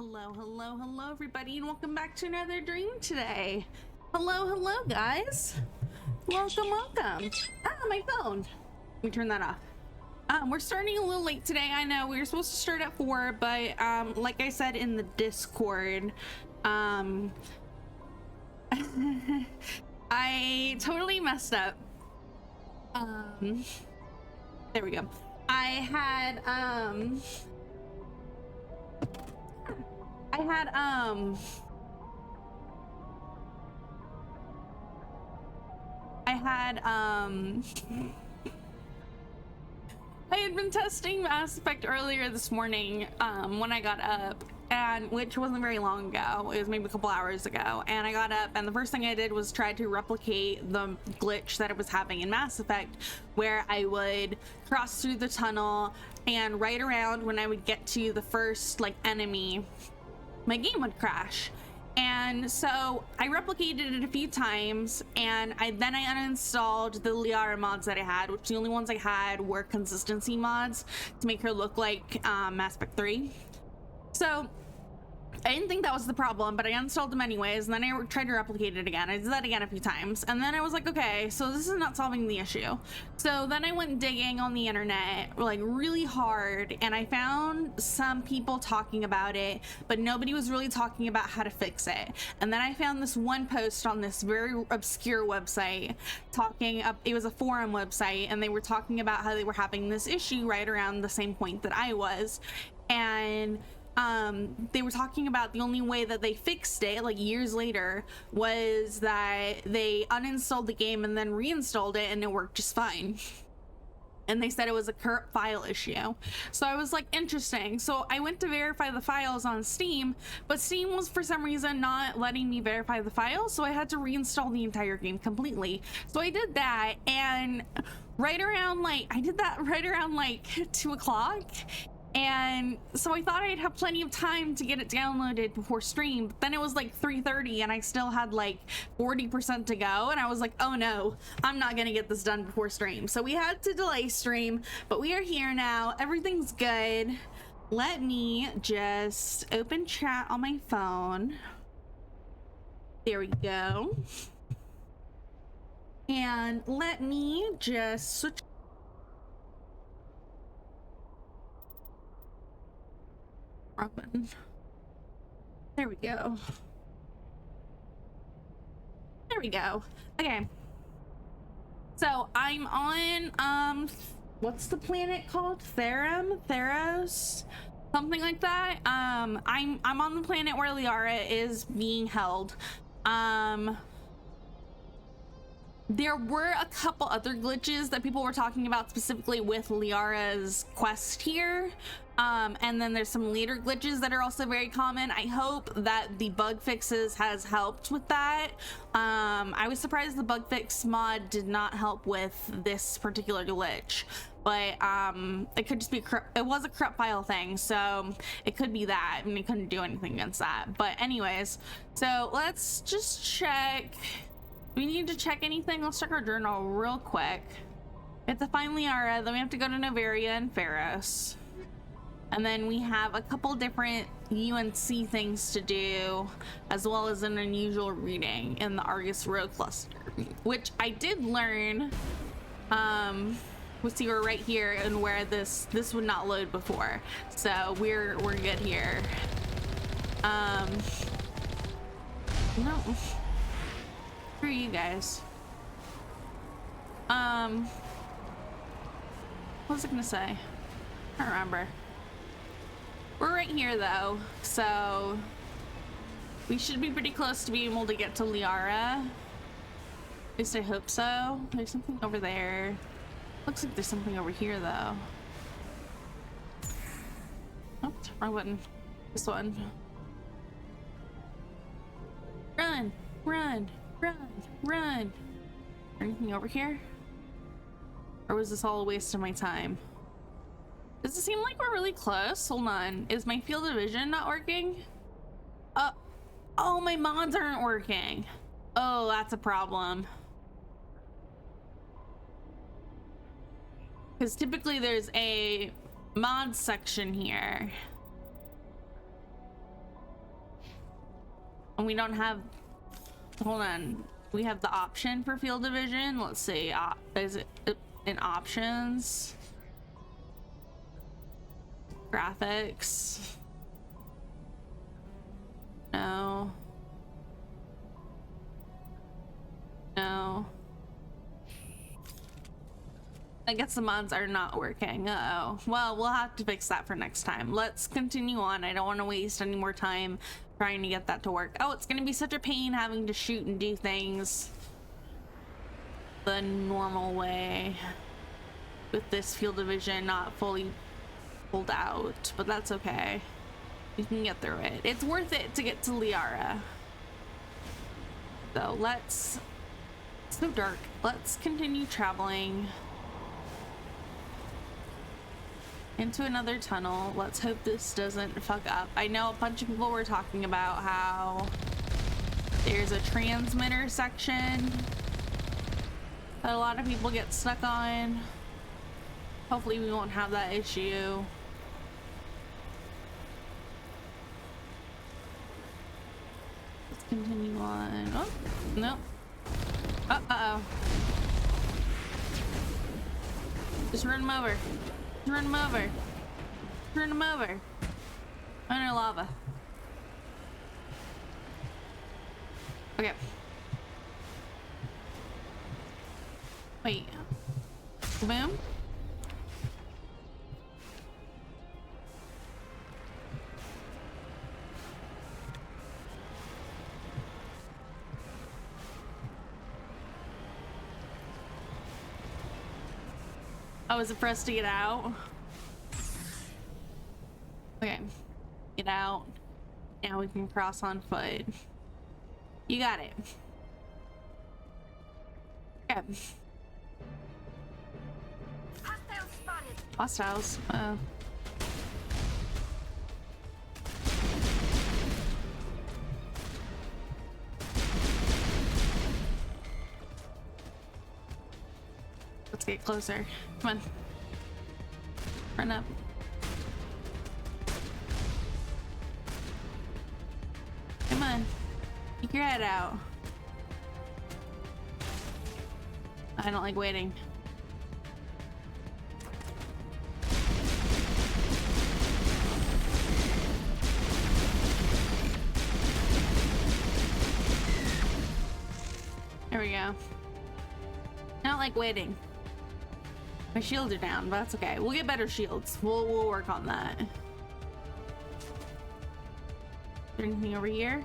Hello, everybody, and welcome back to another dream today. Hello, guys. Welcome. My phone. Let me turn that off. We're starting a little late today. I know we were supposed to start at 4, but like I said in the Discord, I totally messed up. There we go. I had I had been testing Mass Effect earlier this morning when I got up, and which wasn't very long ago. It was maybe a couple hours ago, and I got up and the first thing I did was try to replicate the glitch that it was having in Mass Effect, where I would cross through the tunnel and right around when I would get to the first like enemy, my game would crash. And so I replicated it a few times, and then I uninstalled the Liara mods that I had, which the only ones I had were consistency mods to make her look like Mass Effect 3. So I didn't think that was the problem, but I uninstalled them anyways, and then I tried to replicate it again. I did that again a few times, and then I was like, okay, so this is not solving the issue. So then I went digging on the internet, like really hard, and I found some people talking about it, but nobody was really talking about how to fix it. And then I found this one post on this very obscure website talking up, it was a forum website, and they were talking about how they were having this issue right around the same point that I was. And they were talking about the only way that they fixed it, like years later, was that they uninstalled the game and then reinstalled it, and it worked just fine. And they said it was a current file issue. So I was like, interesting. So I went to verify the files on Steam, but Steam was for some reason not letting me verify the files, so I had to reinstall the entire game completely. So I did that, and right around like 2 o'clock. And so I thought I'd have plenty of time to get it downloaded before stream, but then it was like 3:30 and I still had like 40% to go, and I was like, oh no, I'm not gonna get this done before stream. So we had to delay stream, but we are here now. Everything's good. Let me just open chat on my phone. There we go. And let me just switch. Button. There we go. Okay, so I'm on what's the planet called? Theros, something like that. I'm on the planet where Liara is being held. There were a couple other glitches that people were talking about specifically with Liara's quest here. And then there's some later glitches that are also very common. I hope that the bug fixes has helped with that. I was surprised the bug fix mod did not help with this particular glitch, but it could just be it was a corrupt file thing, so it could be that, and we couldn't do anything against that. But anyways, so let's just check. Do we need to check anything? Let's check our journal real quick. We have to find Liara, then we have to go to Novaria and Pharos. And then we have a couple different UNC things to do, as well as an unusual reading in the Argus Road Cluster, which I did learn. We'll see, we're right here, and where this would not load before, so we're good here. No, who are you guys? What was I gonna say? I don't remember. We're right here though, so we should be pretty close to being able to get to Liara. At least I hope so. There's something over there. Looks like there's something over here though. Oh, wrong button. This one. Run, run, run, run. Anything over here? Or was this all a waste of my time? Does it seem like we're really close? Hold on. Is my field of vision not working? Oh, my mods aren't working. Oh, that's a problem. Because typically there's a mod section here. And we don't have, hold on, we have the option for field division. Let's see, is it in options? Graphics? No. No. I guess the mods are not working. Uh-oh. Well, we'll have to fix that for next time. Let's continue on. I don't want to waste any more time trying to get that to work. Oh, it's gonna be such a pain having to shoot and do things the normal way with this field division not fully pulled out, but that's okay. We can get through it. It's worth it to get to Liara. So let's, it's so dark. Let's continue traveling into another tunnel. Let's hope this doesn't fuck up. I know a bunch of people were talking about how there's a transmitter section that a lot of people get stuck on. Hopefully we won't have that issue. Let's continue on. Oh, no. Uh-oh. Just run him over. Run him over. Run him over. Under lava. Okay. Wait. Boom. Oh, is it for us to get out? Okay. Get out. Now we can cross on foot. You got it. Okay. Hostiles spotted. Hostiles. Let's get closer. Come on. Run up. Come on. Peek your head out. I don't like waiting. There we go. I don't like waiting. My shields are down, but that's okay. We'll get better shields. We'll work on that. Is there anything over here?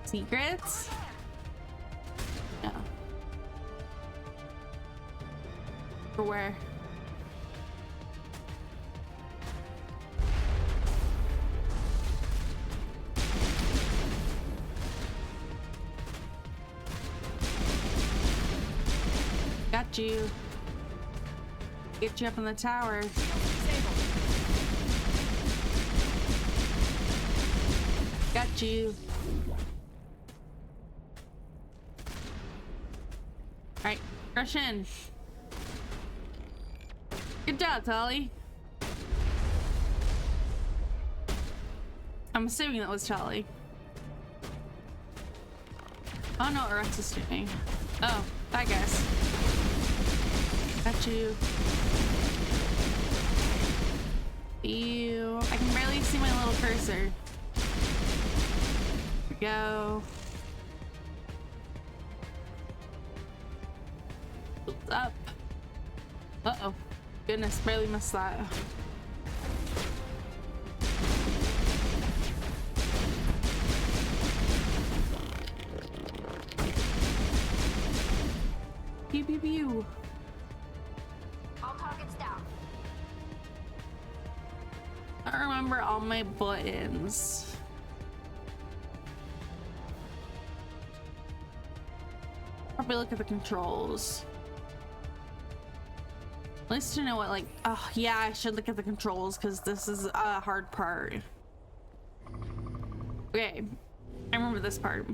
Secrets? No. For where? Got you. Get you up in the tower. Got you. Alright, rush in. Good job, Tolly. I'm assuming that was Tolly. Oh no, Rex is doing. Oh, bye guys. Got you. Ew. I can barely see my little cursor. Here we go. What's up? Uh-oh. Goodness, barely missed that. Pew pew pew. All targets down. I don't remember all my buttons. Probably look at the controls. At least to know what, like, oh yeah, I should look at the controls because this is a hard part. Okay, I remember this part.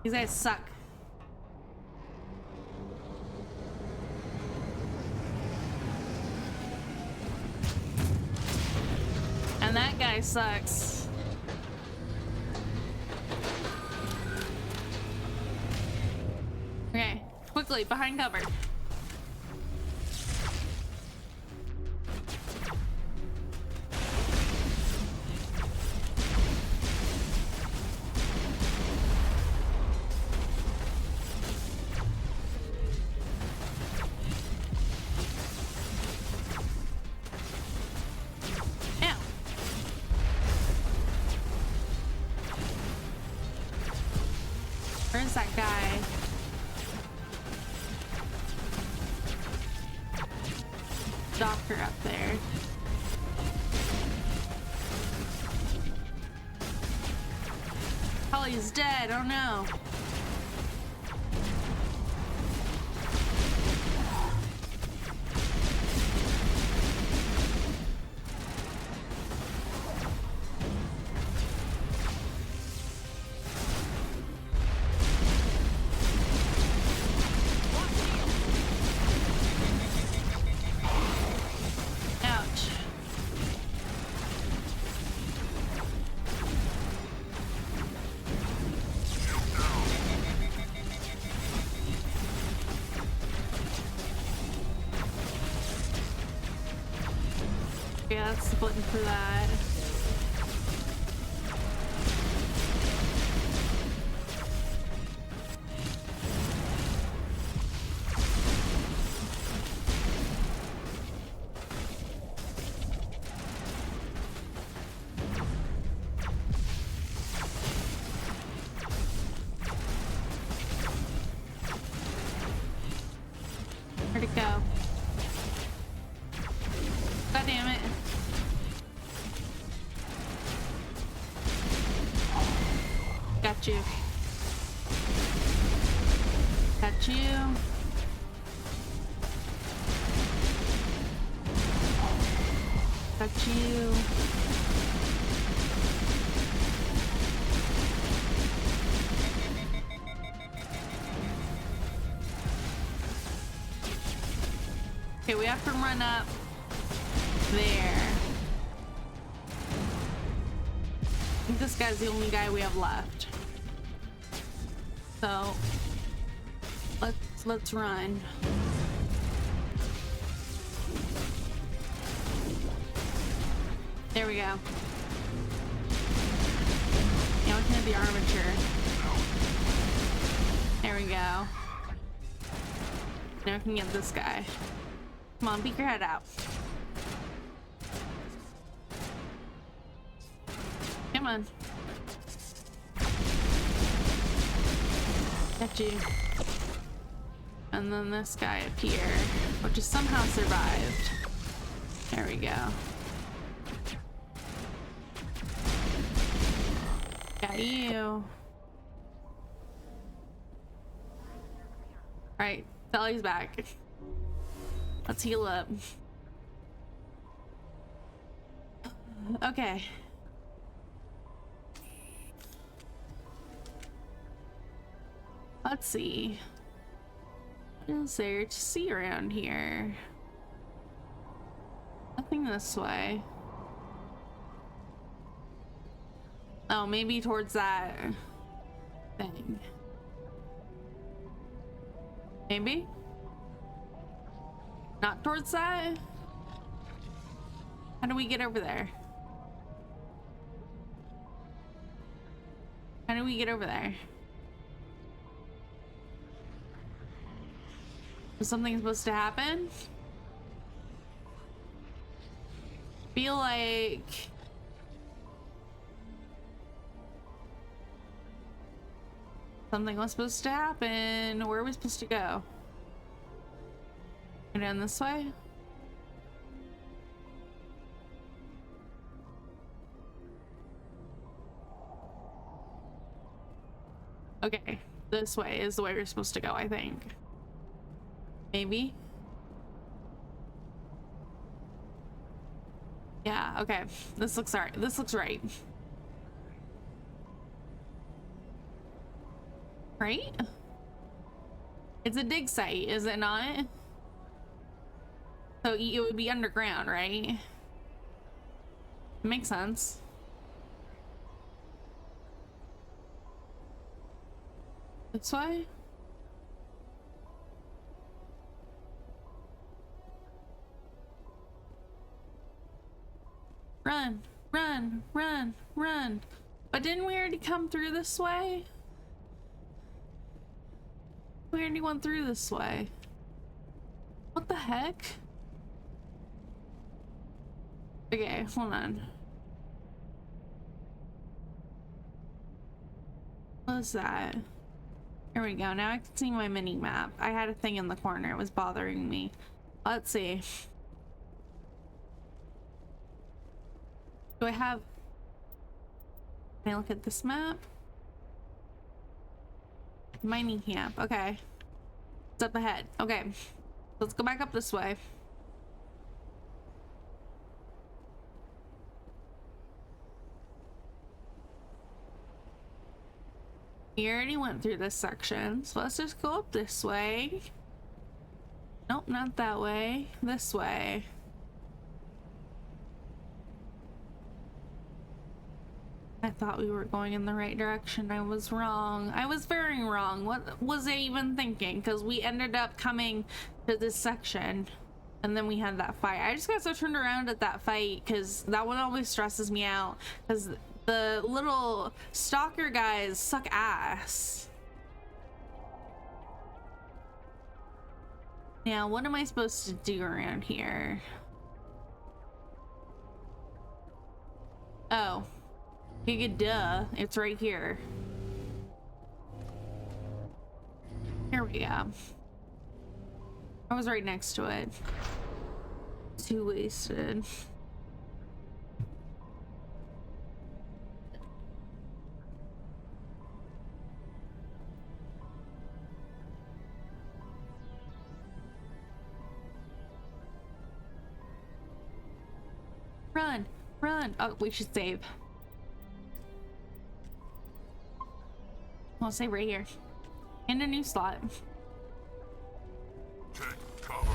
These guys suck. And That guy sucks. Okay, quickly, behind cover. Where's that guy? Doctor up there. Holly's dead. Oh no. Yeah, that's the button for that. Where'd it go? God damn it. Got you. Got you. Got you. Okay, we have to run up there. I think this guy's the only guy we have left. So let's run. There we go. Now we can hit the armature. There we go. Now we can get this guy. Come on, peek your head out. Come on. Got you. And then this guy up here, which has somehow survived. There we go. Got you. Alright, Sally's back. Let's heal up. Okay. Let's see. What is there to see around here? Nothing this way. Oh, maybe towards that thing. Maybe? Not towards that? How do we get over there? How do we get over there? Is something supposed to happen? Feel like something was supposed to happen. Where are we supposed to go? Go down this way? Okay, this way is the way we're supposed to go, I think. Maybe? Yeah, okay. This looks alright. This looks right. Right? It's a dig site, is it not? So it would be underground, right? makes sense. This way? Run, run, run, run. But didn't we already come through this way? We already went through this way. What the heck? Okay, hold on. What's that? Here we go. Now I can see my mini map. I had a thing in the corner. It was bothering me. Let's see. Do I have... Can I look at this map? Mining camp. Okay. It's up ahead. Okay. Let's go back up this way. We already went through this section, so let's just go up this way. Nope, not that way. This way. I thought we were going in the right direction. I was wrong. I was very wrong. What was I even thinking? Because we ended up coming to this section and then we had that fight. I just got so turned around at that fight because that one always stresses me out because the little stalker guys suck ass. Now, what am I supposed to do around here? Oh. Duh, it's right here. Here we go. I was right next to it. Too wasted. Run, run. Oh, we should save. I'll save right here. In a new slot. Take cover.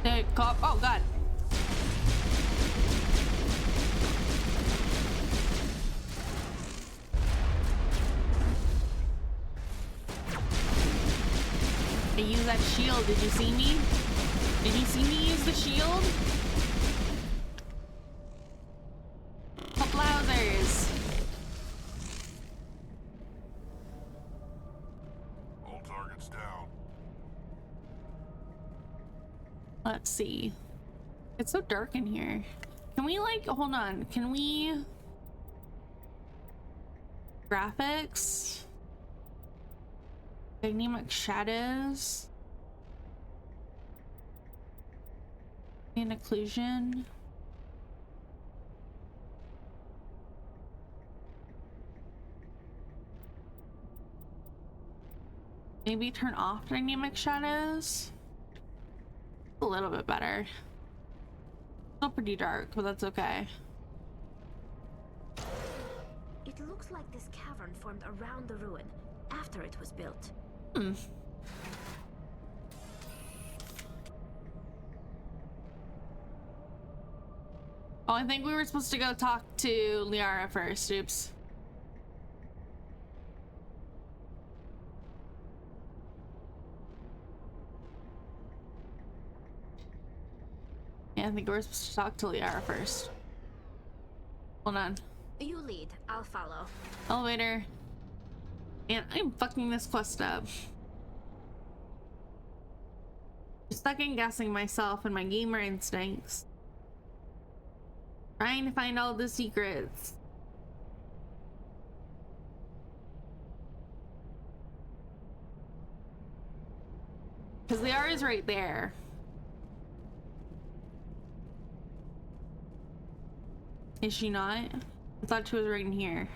Take cover. Oh god. I use that shield. Did you see me? Did you see me use the shield? Blousers. All targets down. Let's see. It's so dark in here. Can we like, hold on. Can we... Graphics? Dynamic shadows? And occlusion? Maybe turn off dynamic shadows? A little bit better. Still pretty dark, but that's okay. It looks like this cavern formed around the ruin after it was built. Hmm. Oh, I think we were supposed to go talk to Liara first. Oops. Yeah, I think we were supposed to talk to Liara first. Hold on. You lead, I'll follow. Elevator. And I'm fucking this quest up. Second guessing myself and my gamer instincts. Trying to find all the secrets. Because Liara's right there. Is she not? I thought she was right in here.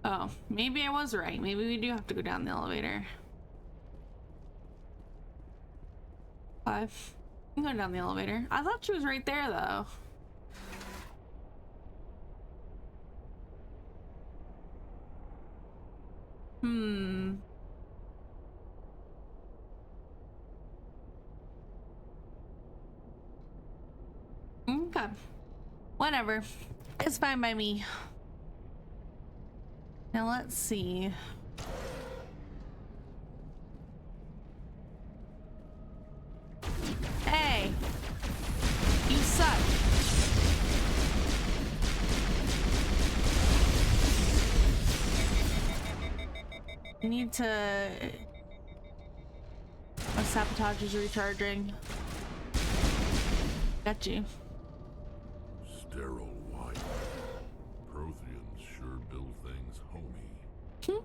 Oh, maybe I was right. Maybe we do have to go down the elevator. 5. I'm going down the elevator. I thought she was right there though. Hmm. Okay. Okay. Whatever. It's fine by me. Now let's see. Hey! You suck. You need to... My sabotage is recharging. Got you. Sterile white. Protheans sure build things homey.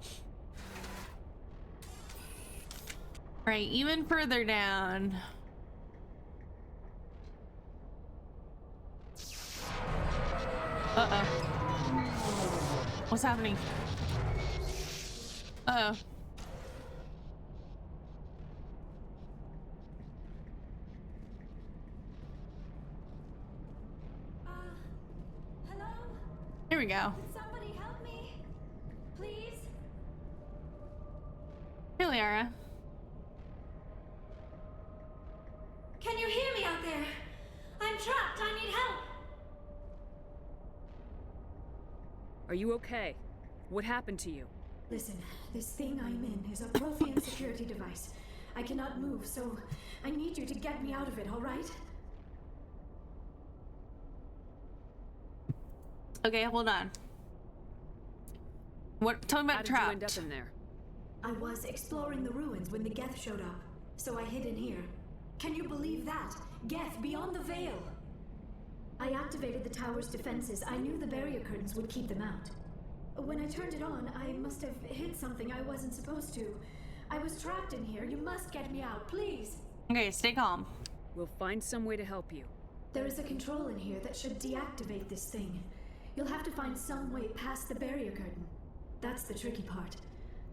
Right, even further down. Uh-oh. What's happening? Uh-oh. Hello? Here we go. Somebody help me, please. Hey, Liara. Can you hear me out there? I'm trapped. I need help. Are you okay? What happened to you? Listen, this thing I'm in is a Prothean security device. I cannot move, so I need you to get me out of it, all right? Okay, hold on. What? Tell me How about did you end trapped. up in there? I was exploring the ruins when the Geth showed up, so I hid in here. Can you believe that? Geth beyond the veil! I activated the tower's defenses. I knew the barrier curtains would keep them out. When I turned it on, I must have hit something I wasn't supposed to. I was trapped in here. You must get me out, please! Okay, stay calm. We'll find some way to help you. There is a control in here that should deactivate this thing. You'll have to find some way past the barrier curtain. That's the tricky part.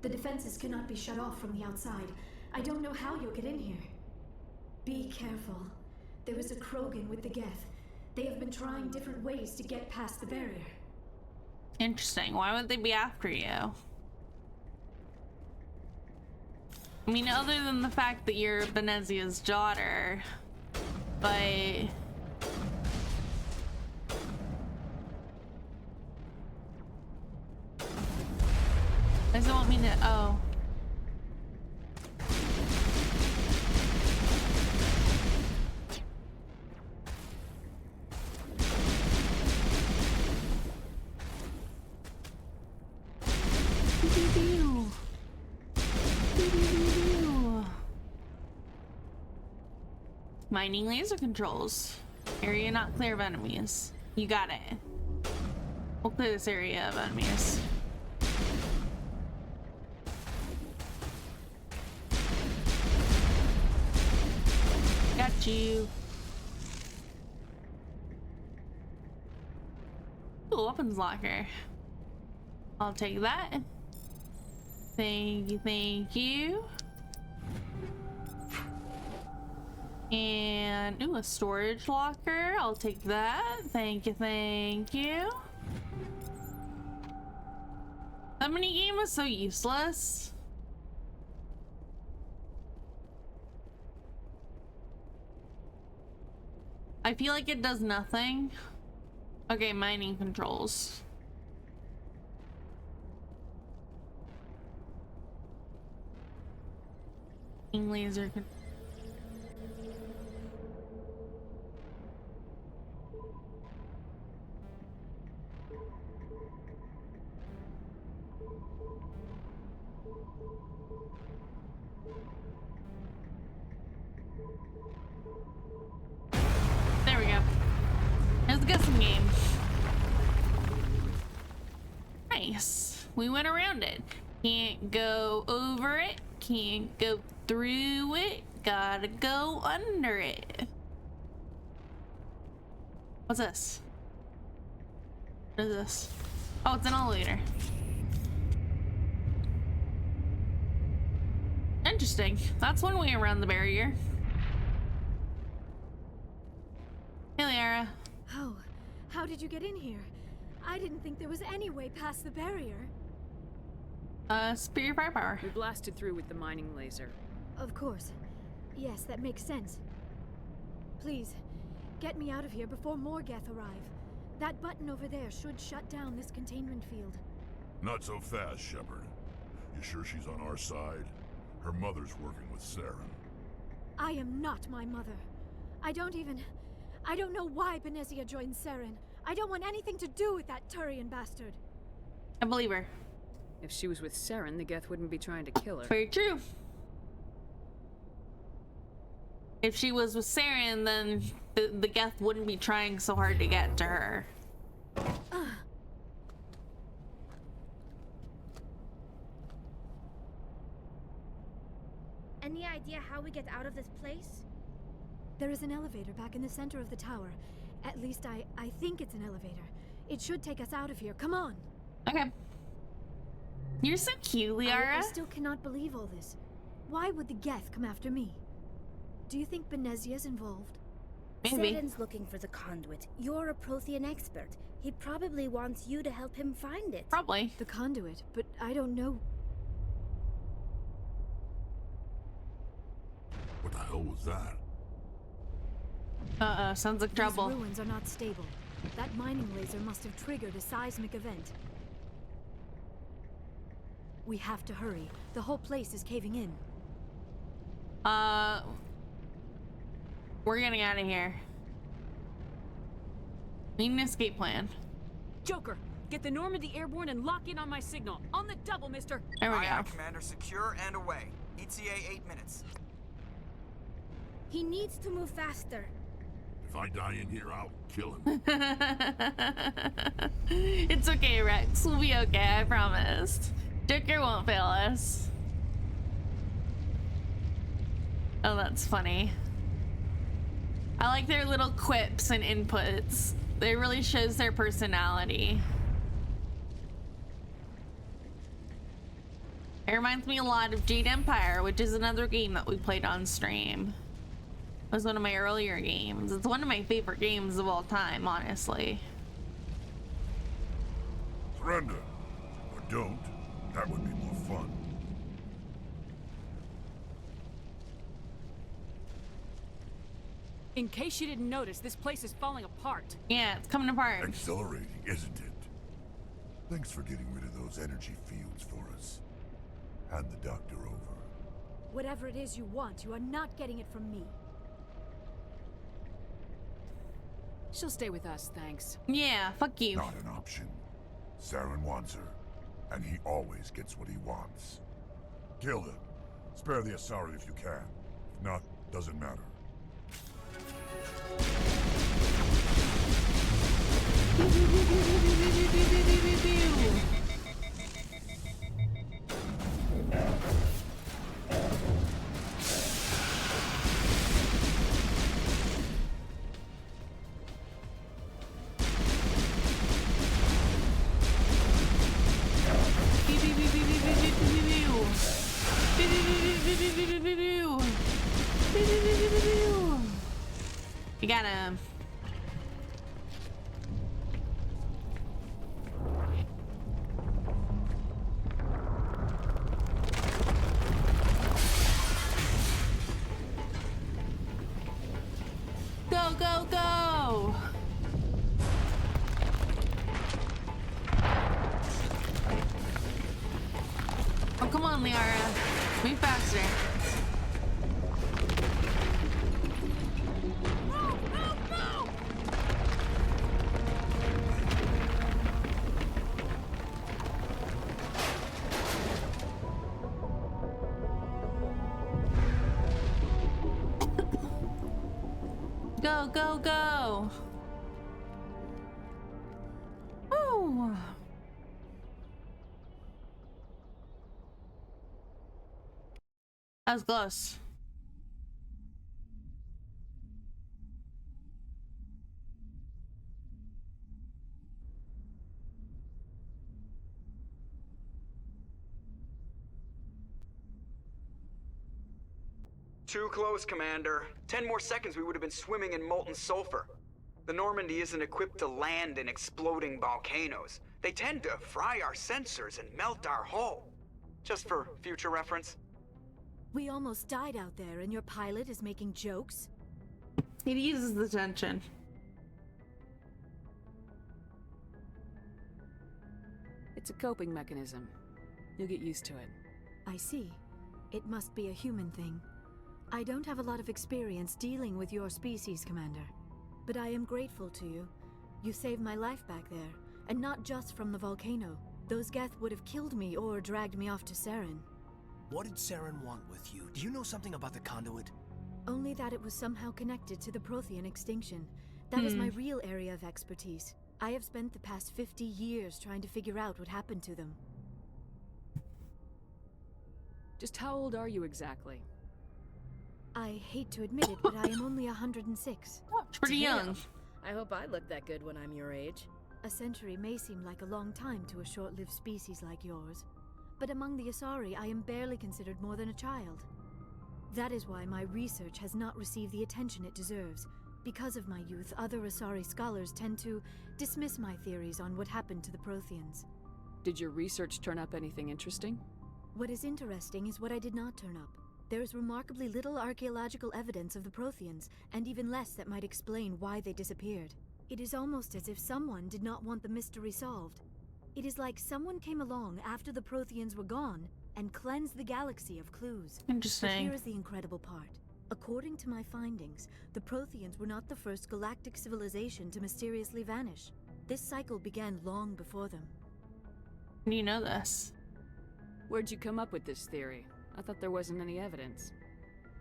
The defenses cannot be shut off from the outside. I don't know how you'll get in here. Be careful. There is a Krogan with the Geth. They have been trying different ways to get past the barrier. Interesting. Why would they be after you? I mean, other than the fact that you're Benezia's daughter, but... Does it want me to... Oh. Mining laser controls. Area not clear of enemies. You got it. We'll clear this area of enemies. Got you. Ooh, weapons locker. I'll take that. Thank you, thank you. And, ooh, a storage locker. I'll take that. Thank you, thank you. That minigame was so useless. I feel like it does nothing. Okay, mining controls. Laser controls. There we go. There's the guessing game. Nice. We went around it. Can't go over it. Can't go through it. Gotta go under it. What's this? What is this? Oh, it's an elevator. Interesting. That's one way around the barrier. Hey, Liara. Oh, how did you get in here? I didn't think there was any way past the barrier. Superior firepower. We blasted through with the mining laser. Of course. Yes, that makes sense. Please, get me out of here before more Geth arrive. That button over there should shut down this containment field. Not so fast, Shepard. You sure she's on our side? Her mother's working with Saren. I am not my mother. I don't know why Benezia joined Saren. I don't want anything to do with that Turian bastard. I believe her. If she was with Saren, the Geth wouldn't be trying to kill her. Very true. If she was with Saren, then the Geth wouldn't be trying so hard to get to her. Any idea how we get out of this place? There is an elevator back in the center of the tower. At least I think it's an elevator. It should take us out of here. Come on. Okay. You're so cute, Liara. I still cannot believe all this. Why would the Geth come after me? Do you think Benezia's involved? Maybe. Saren's looking for the conduit. You're a Prothean expert. He probably wants you to help him find it. Probably. The conduit, but I don't know. What the hell was that? Uh-oh, sounds like trouble. These ruins are not stable. That mining laser must have triggered a seismic event. We have to hurry. The whole place is caving in. We're getting out of here. Need an escape plan. Joker, get the Normandy airborne and lock in on my signal. On the double, mister. There we Aye, go. aye, Commander. Secure and away. ETA 8 minutes. He needs to move faster. If I die in here, I'll kill him. It's okay, Rex. We'll be okay, I promise. Joker won't fail us. Oh, that's funny. I like their little quips and inputs. It really shows their personality. It reminds me a lot of Jade Empire, which is another game that we played on stream. It was one of my earlier games. It's one of my favorite games of all time, honestly. Surrender. Or don't. That would be more fun. In case you didn't notice, this place is falling apart. Yeah, it's coming apart. Exhilarating, isn't it? Thanks for getting rid of those energy fields for us. Hand the doctor over. Whatever it is you want, you are not getting it from me. She'll stay with us, thanks. Yeah, fuck you. Not an option. Saren wants her, and he always gets what he wants. Kill him. Spare the Asari if you can. If not, doesn't matter. You got him. Go, go, go! Oh, come on, Liara. Move faster. Go, go, go! Ooh. That was close. Too close, Commander. 10 more seconds we would have been swimming in molten sulfur. The Normandy isn't equipped to land in exploding volcanoes. They tend to fry our sensors and melt our hull. Just for future reference. We almost died out there, and your pilot is making jokes? It eases the tension. It's a coping mechanism. You'll get used to it. I see. It must be a human thing. I don't have a lot of experience dealing with your species, Commander. But I am grateful to you. You saved my life back there, and not just from the volcano. Those Geth would have killed me or dragged me off to Saren. What did Saren want with you? Do you know something about the conduit? Only that it was somehow connected to the Prothean extinction. That is my real area of expertise. I have spent the past 50 years trying to figure out what happened to them. Just how old are you exactly? I hate to admit it, but I am only 106. Oh, it's pretty young. I hope I look that good when I'm your age. A century may seem like a long time to a short-lived species like yours, but among the Asari, I am barely considered more than a child. That is why my research has not received the attention it deserves. Because of my youth, other Asari scholars tend to dismiss my theories on what happened to the Protheans. Did your research turn up anything interesting? What is interesting is what I did not turn up. There is remarkably little archaeological evidence of the Protheans, and even less that might explain why they disappeared. It is almost as if someone did not want the mystery solved. It is like someone came along after the Protheans were gone and cleansed the galaxy of clues. Interesting. But here is the incredible part. According to my findings, the Protheans were not the first galactic civilization to mysteriously vanish. This cycle began long before them. You know this. Where'd you come up with this theory? I thought there wasn't any evidence.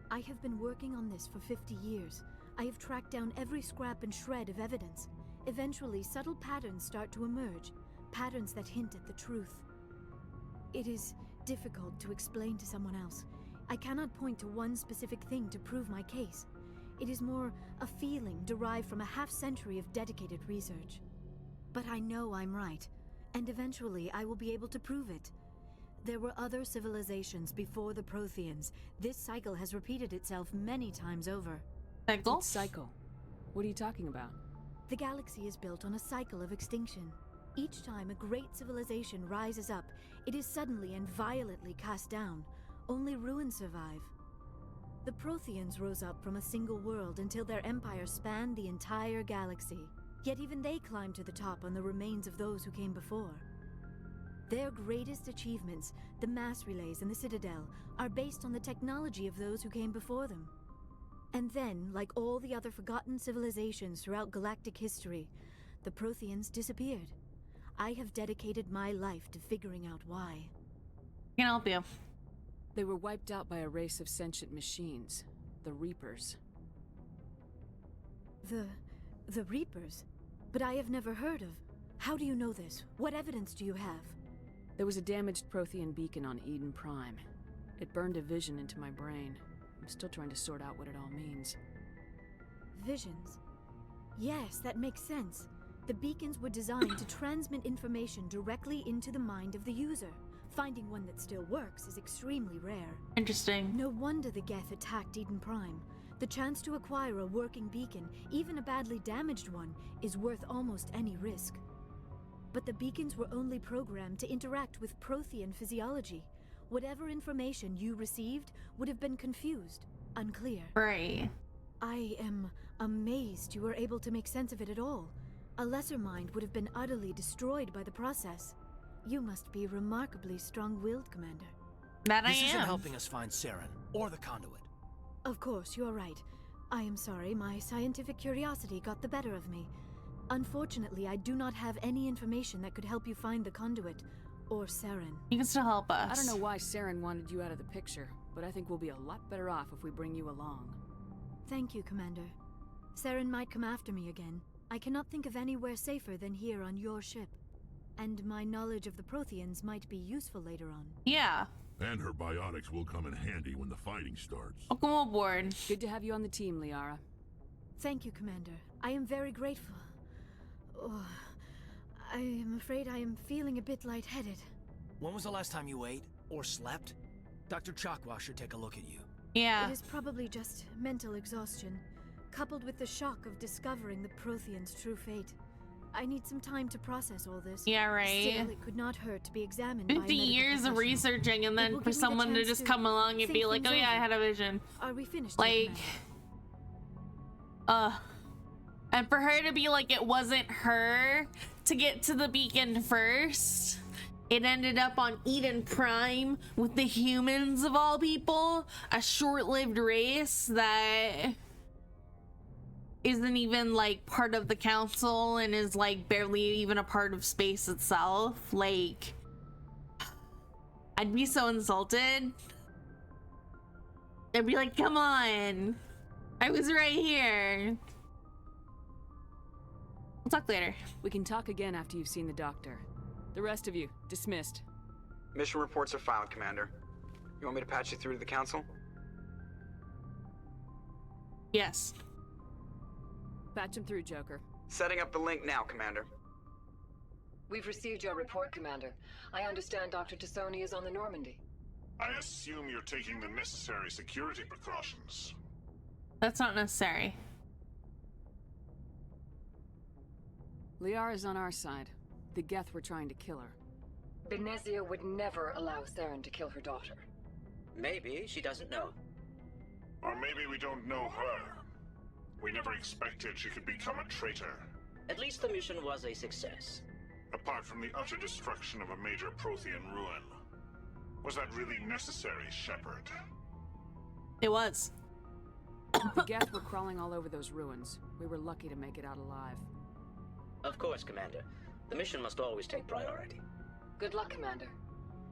I have been working on this for 50 years. I have tracked down every scrap and shred of evidence. Eventually, subtle patterns start to emerge, patterns that hint at the truth. It is difficult to explain to someone else. I cannot point to one specific thing to prove my case. It is more a feeling derived from a half-century of dedicated research. But I know I'm right, and eventually I will be able to prove it. There were other civilizations before the Protheans. This cycle has repeated itself many times over. Cycle? What cycle? What are you talking about? The galaxy is built on a cycle of extinction. Each time a great civilization rises up, it is suddenly and violently cast down. Only ruins survive. The Protheans rose up from a single world until their empire spanned the entire galaxy. Yet even they climbed to the top on the remains of those who came before. Their greatest achievements, the mass relays and the Citadel, are based on the technology of those who came before them. And then, like all the other forgotten civilizations throughout galactic history, the Protheans disappeared. I have dedicated my life to figuring out why. Can help you. They were wiped out by a race of sentient machines, the Reapers. The Reapers? But I have never heard of. How do you know this? What evidence do you have? There was a damaged Prothean beacon on Eden Prime. It burned a vision into my brain. I'm still trying to sort out what it all means. Visions? Yes, that makes sense. The beacons were designed to transmit information directly into the mind of the user. Finding one that still works is extremely rare. Interesting. No wonder the Geth attacked Eden Prime. The chance to acquire a working beacon, even a badly damaged one, is worth almost any risk. But the beacons were only programmed to interact with Prothean physiology. Whatever information you received would have been confused, unclear. Right. I am amazed you were able to make sense of it at all. A lesser mind would have been utterly destroyed by the process. You must be remarkably strong-willed, Commander. That I This isn't am. helping us find Saren, or the conduit. Of course, you're right. I am sorry, my scientific curiosity got the better of me. Unfortunately, I do not have any information that could help you find the conduit, or Saren. You can still help us. I don't know why Saren wanted you out of the picture, but I think we'll be a lot better off if we bring you along. Thank you, Commander. Saren might come after me again. I cannot think of anywhere safer than here on your ship. And my knowledge of the Protheans might be useful later on. Yeah. And her biotics will come in handy when the fighting starts. Welcome aboard. Good to have you on the team, Liara. Thank you, Commander. I am very grateful. Oh, I am afraid I am feeling a bit lightheaded. When was the last time you ate, or slept? Dr. Chakwa should take a look at you. Yeah. It is probably just mental exhaustion, coupled with the shock of discovering the Protheans' true fate. I need some time to process all this. Yeah, right. Still, it could not hurt to be examined by a 50 medical years of professional. researching, and It then will for give me the someone to chance just to come along and be think like, oh things yeah, I over. had a vision. Are we finished, Like, Commander? And for her to be like it wasn't her to get to the beacon first. It ended up on Eden Prime with the humans of all people, a short-lived race that isn't even like part of the council and is like barely even a part of space itself. Like, I'd be so insulted. I'd be like, come on, I was right here. We'll talk later. We can talk again after you've seen the doctor. The rest of you, dismissed. Mission reports are filed, Commander. You want me to patch you through to the Council? Yes. Patch him through, Joker. Setting up the link now, Commander. We've received your report, Commander. I understand Dr. Tassoni is on the Normandy. I assume you're taking the necessary security precautions. That's not necessary. Liara's on our side. The Geth were trying to kill her. Benezia would never allow Saren to kill her daughter. Maybe she doesn't know. Or maybe we don't know her. We never expected she could become a traitor. At least the mission was a success. Apart from the utter destruction of a major Prothean ruin. Was that really necessary, Shepard? It was. The Geth were crawling all over those ruins. We were lucky to make it out alive. Of course, Commander. The mission must always take priority. Good luck, Commander.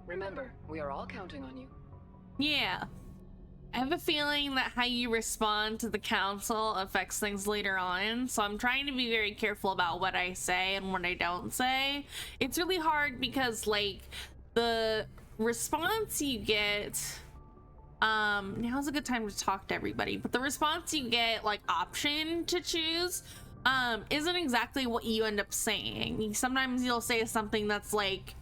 Remember, we are all counting on you. Yeah. I have a feeling that how you respond to the council affects things later on, so I'm trying to be very careful about what I say and what I don't say. It's really hard because, like, the response you get, now's a good time to talk to everybody, but the response you get, like, option to choose, isn't exactly what you end up saying. Sometimes you'll say something that's, like,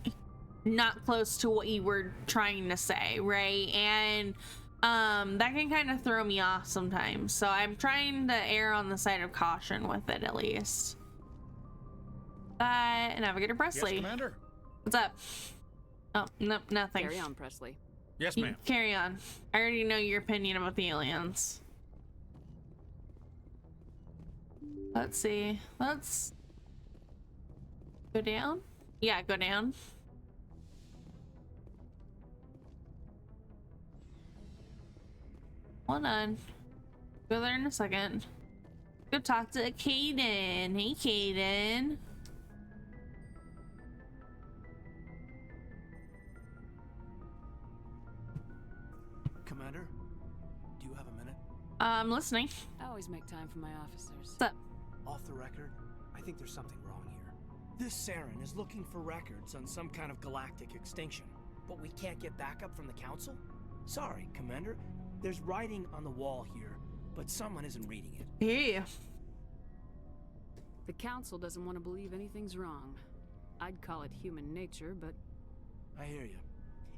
not close to what you were trying to say, right? And that can kind of throw me off sometimes, so I'm trying to err on the side of caution with it, at least. Navigator Presley. Yes, Commander. What's up? Oh, no, nothing. Carry on, Presley. Yes, ma'am. Carry on. I already know your opinion about the aliens. Let's see. Let's go down. Yeah, go down. Hold on. Go there in a second. Go talk to Caden. Hey, Caden. Commander, do you have a minute? I'm listening. I always make time for my officers. What's up? Off the record, I think there's something wrong here. This Saren is looking for records on some kind of galactic extinction, but we can't get backup from the Council? Sorry, Commander. There's writing on the wall here, but someone isn't reading it. Yeah. The Council doesn't want to believe anything's wrong. I'd call it human nature, but... I hear you.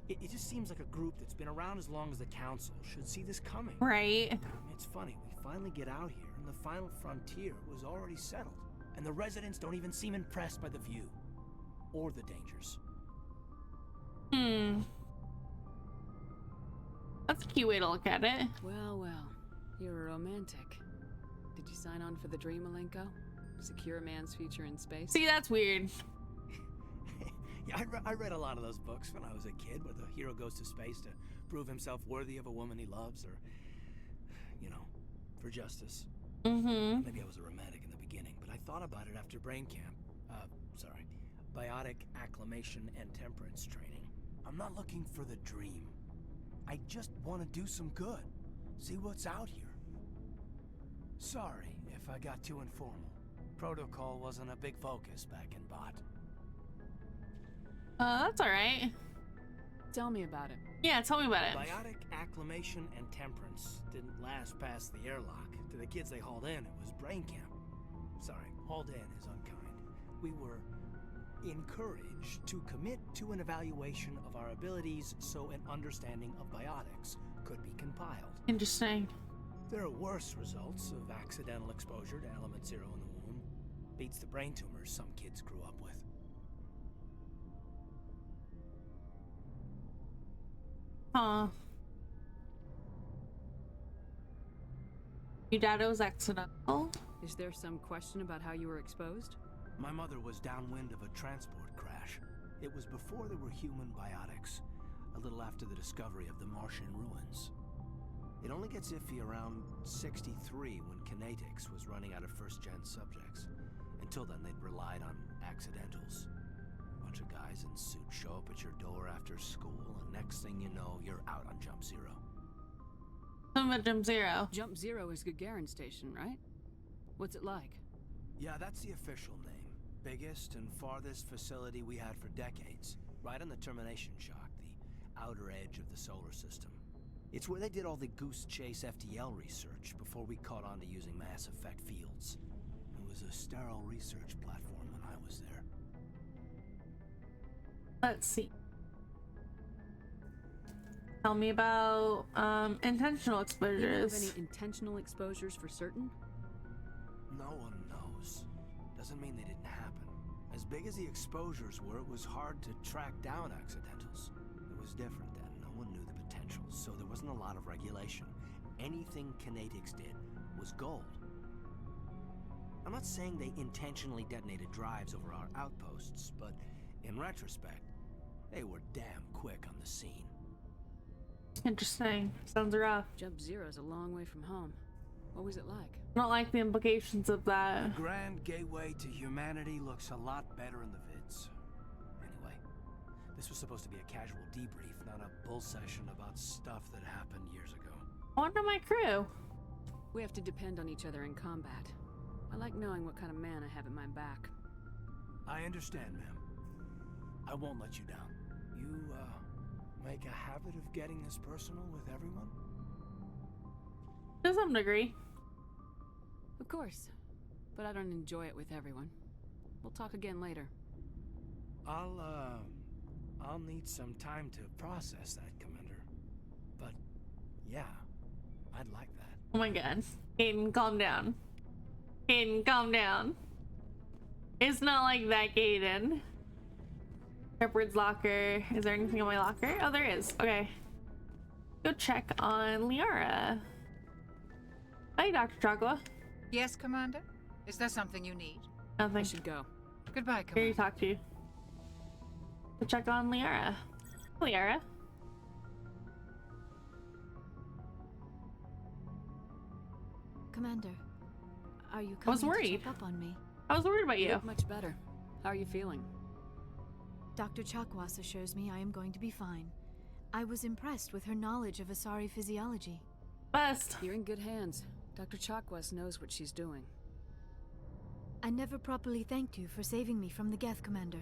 It just seems like a group that's been around as long as the Council should see this coming. Right. It's funny, we finally get out here, and the final frontier was already settled. And the residents don't even seem impressed by the view. Or the dangers. That's a cute way to look at it. Well, well. You're a romantic. Did you sign on for the dream, Malenko? Secure a man's future in space? See, that's weird. Yeah, I read a lot of those books when I was a kid, where the hero goes to space to prove himself worthy of a woman he loves, or, you know, for justice. Maybe I was a romantic in the beginning, but I thought about it after brain camp. Biotic acclimation and temperance training. I'm not looking for the dream. I just want to do some good. See what's out here. Sorry if I got too informal. Protocol wasn't a big focus back in Bot. That's alright. Tell me about it. Yeah, tell me about it. Biotic acclimation and temperance didn't last past the airlock. To the kids they hauled in, it was brain camp. Sorry, hauled in is unkind. We were encouraged to commit to an evaluation of our abilities so an understanding of biotics could be compiled. Interesting. There are worse results of accidental exposure to element 0 in the womb. Beats the brain tumors some kids grew up with. Huh. Your dad was accidental? Is there some question about how you were exposed? My mother was downwind of a transport crash. It was before there were human biotics, a little after the discovery of the Martian ruins. It only gets iffy around 63 when Kinetics was running out of first-gen subjects. Until then, they'd relied on accidentals. A bunch of guys in suits show up at your door after school, and next thing you know, you're out on Jump Zero. I'm at Jump Zero. Jump Zero is Gagarin Station, right? What's it like? Yeah, that's the official name. Biggest and farthest facility we had for decades. Right on the termination shock, the outer edge of the solar system. It's where they did all the Goose Chase FTL research before we caught on to using mass effect fields. It was a sterile research platform when I was there. Let's see. Tell me about intentional Do you know of exposures. any intentional exposures for certain? No one knows. Doesn't mean they didn't happen. As big as the exposures were, it was hard to track down accidentals. It was different then. No one knew the potential, so there wasn't a lot of regulation. Anything Kinetics did was gold. I'm not saying they intentionally detonated drives over our outposts, but in retrospect, they were damn quick on the scene. Interesting. Sounds rough. Jump Zero's a long way from home. What was it like? I don't like the implications of that. Grand Gateway to Humanity looks a lot better in the vids. Anyway, this was supposed to be a casual debrief, not a bull session about stuff that happened years ago. I wonder my crew. We have to depend on each other in combat. I like knowing what kind of man I have at my back. I understand, ma'am. I won't let you down. You, make a habit of getting this personal with everyone? To some degree. Of course. But I don't enjoy it with everyone. We'll talk again later. I'll need some time to process that, Commander. But, yeah, I'd like that. Oh my god. Caden, calm down. Caden, calm down. It's not like that, Caden. Shepard's locker. Is there anything in my locker? Oh, there is. Okay. Go check on Liara. Hi, Dr. Chagua. Yes, Commander? Is there something you need? Nothing. I should go. Goodbye, Here you Commander. talk to you. Go check on Liara. Liara. Commander, are you I was coming to worried. check up on me? I was worried about You you. look much better. How are you feeling? Dr. Chakwas assures me I am going to be fine. I was impressed with her knowledge of Asari physiology. Best. You're in good hands. Dr. Chakwas knows what she's doing. I never properly thanked you for saving me from the Geth, Commander.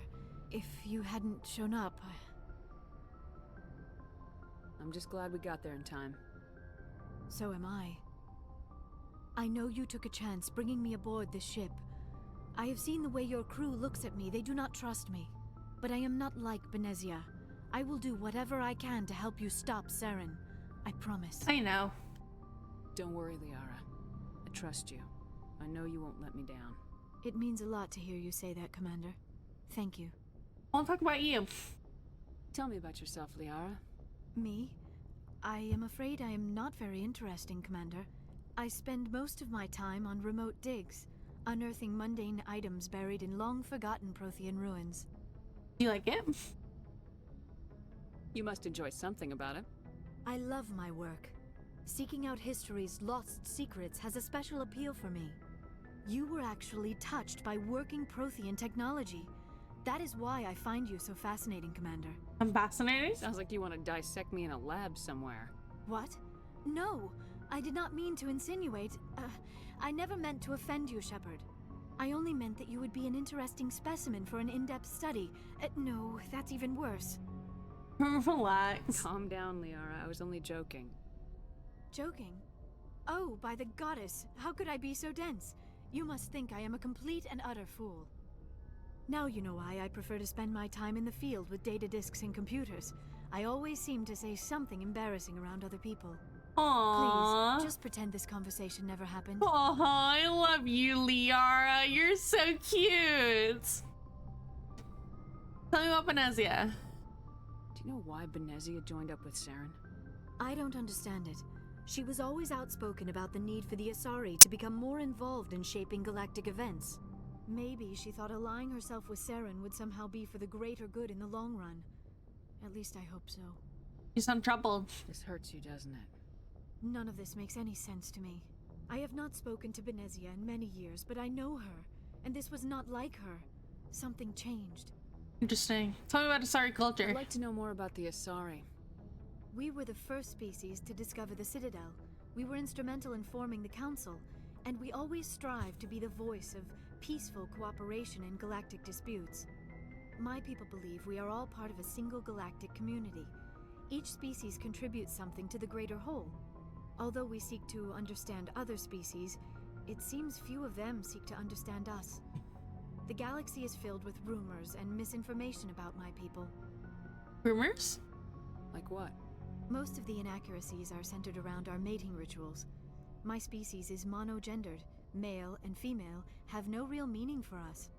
If you hadn't shown up, I'm just glad we got there in time. so am I. I know you took a chance bringing me aboard this ship. I have seen the way your crew looks at me. They do not trust me. But I am not like Benezia. I will do whatever I can to help you stop Saren. I promise. I know. Don't worry, Liara. I trust you. I know you won't let me down. It means a lot to hear you say that, Commander. Thank you. I want to talk about you. Tell me about yourself, Liara. Me? I am afraid I am not very interesting, Commander. I spend most of my time on remote digs, unearthing mundane items buried in long-forgotten Prothean ruins. Do you like it? You must enjoy something about it. I love my work. Seeking out history's lost secrets has a special appeal for me. You were actually touched by working Prothean technology. That is why I find you so fascinating, Commander. I'm fascinating. Sounds like you want to dissect me in a lab somewhere. What? No, I did not mean to insinuate. I never meant to offend you, Shepard. I only meant that you would be an interesting specimen for an in-depth study. No, that's even worse. Relax. Calm down, Liara. I was only joking. Joking? Oh, by the goddess, how could I be so dense? You must think I am a complete and utter fool. Now you know why I prefer to spend my time in the field with data disks and computers. I always seem to say something embarrassing around other people. Aww. Please, just pretend this conversation never happened. Aw, I love you, Liara. You're so cute. Tell me about Benezia. Do you know why Benezia joined up with Saren? I don't understand it. She was always outspoken about the need for the Asari to become more involved in shaping galactic events. Maybe she thought allying herself with Saren would somehow be for the greater good in the long run. At least I hope so. You sound troubled. This hurts you, doesn't it? None of this makes any sense to me. I have not spoken to Benezia in many years, but I know her, and this was not like her. Something changed. Interesting. Tell me about Asari culture. I'd like to know more about the Asari. We were the first species to discover the Citadel. We were instrumental in forming the Council, and we always strive to be the voice of peaceful cooperation in galactic disputes. My people believe we are all part of a single galactic community. Each species contributes something to the greater whole. Although we seek to understand other species, it seems few of them seek to understand us. The galaxy is filled with rumors and misinformation about my people. Rumors? Like what? Most of the inaccuracies are centered around our mating rituals. My species is monogendered. Male and female have no real meaning for us.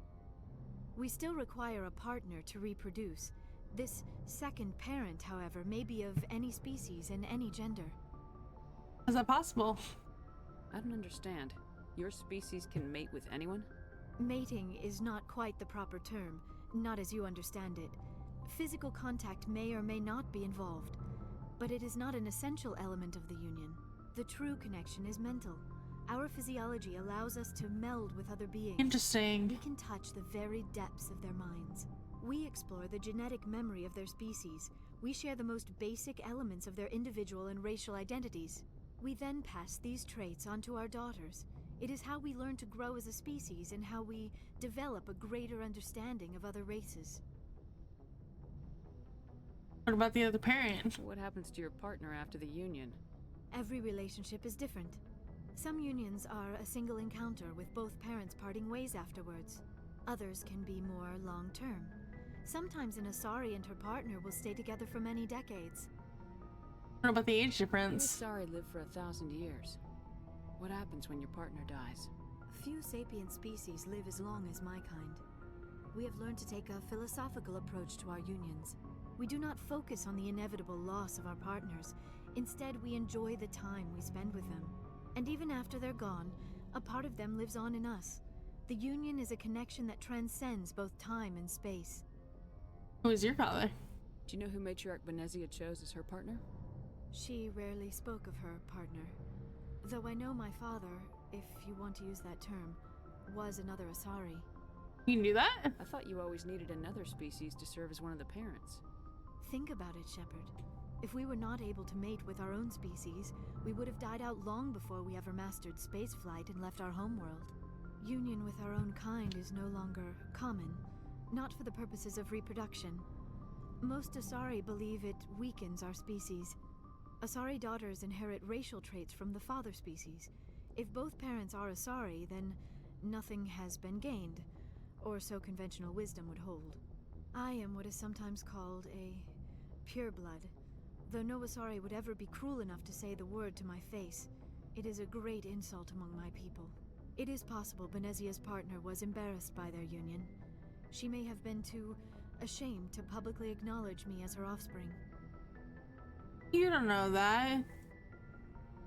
We still require a partner to reproduce. This second parent, however, may be of any species and any gender. Is that possible? I don't understand. Your species can mate with anyone? Mating is not quite the proper term, not as you understand it. Physical contact may or may not be involved, but it is not an essential element of the union. The true connection is mental. Our physiology allows us to meld with other beings. Interesting. We can touch the very depths of their minds. We explore the genetic memory of their species. We share the most basic elements of their individual and racial identities. We then pass these traits onto our daughters. It is how we learn to grow as a species and how we develop a greater understanding of other races. What about the other parent? What happens to your partner after the union? Every relationship is different. Some unions are a single encounter with both parents parting ways afterwards. Others can be more long-term. Sometimes an Asari and her partner will stay together for many decades. What about the age difference? The Asari live for 1,000 years. What happens when your partner dies? Few sapient species live as long as my kind. We have learned to take a philosophical approach to our unions. We do not focus on the inevitable loss of our partners. Instead, we enjoy the time we spend with them. And even after they're gone, a part of them lives on in us. The union is a connection that transcends both time and space. Who is your father? Do you know who Matriarch Benezia chose as her partner? She rarely spoke of her partner. Though I know my father, if you want to use that term, was another Asari. You knew that? I thought you always needed another species to serve as one of the parents. Think about it, Shepard. If we were not able to mate with our own species, we would have died out long before we ever mastered spaceflight and left our homeworld. Union with our own kind is no longer common, not for the purposes of reproduction. Most Asari believe it weakens our species. Asari daughters inherit racial traits from the father species. If both parents are Asari, then nothing has been gained, or so conventional wisdom would hold. I am what is sometimes called a pureblood. Though no Asari would ever be cruel enough to say the word to my face, it is a great insult among my people. It is possible Benezia's partner was embarrassed by their union. She may have been too ashamed to publicly acknowledge me as her offspring. You don't know that.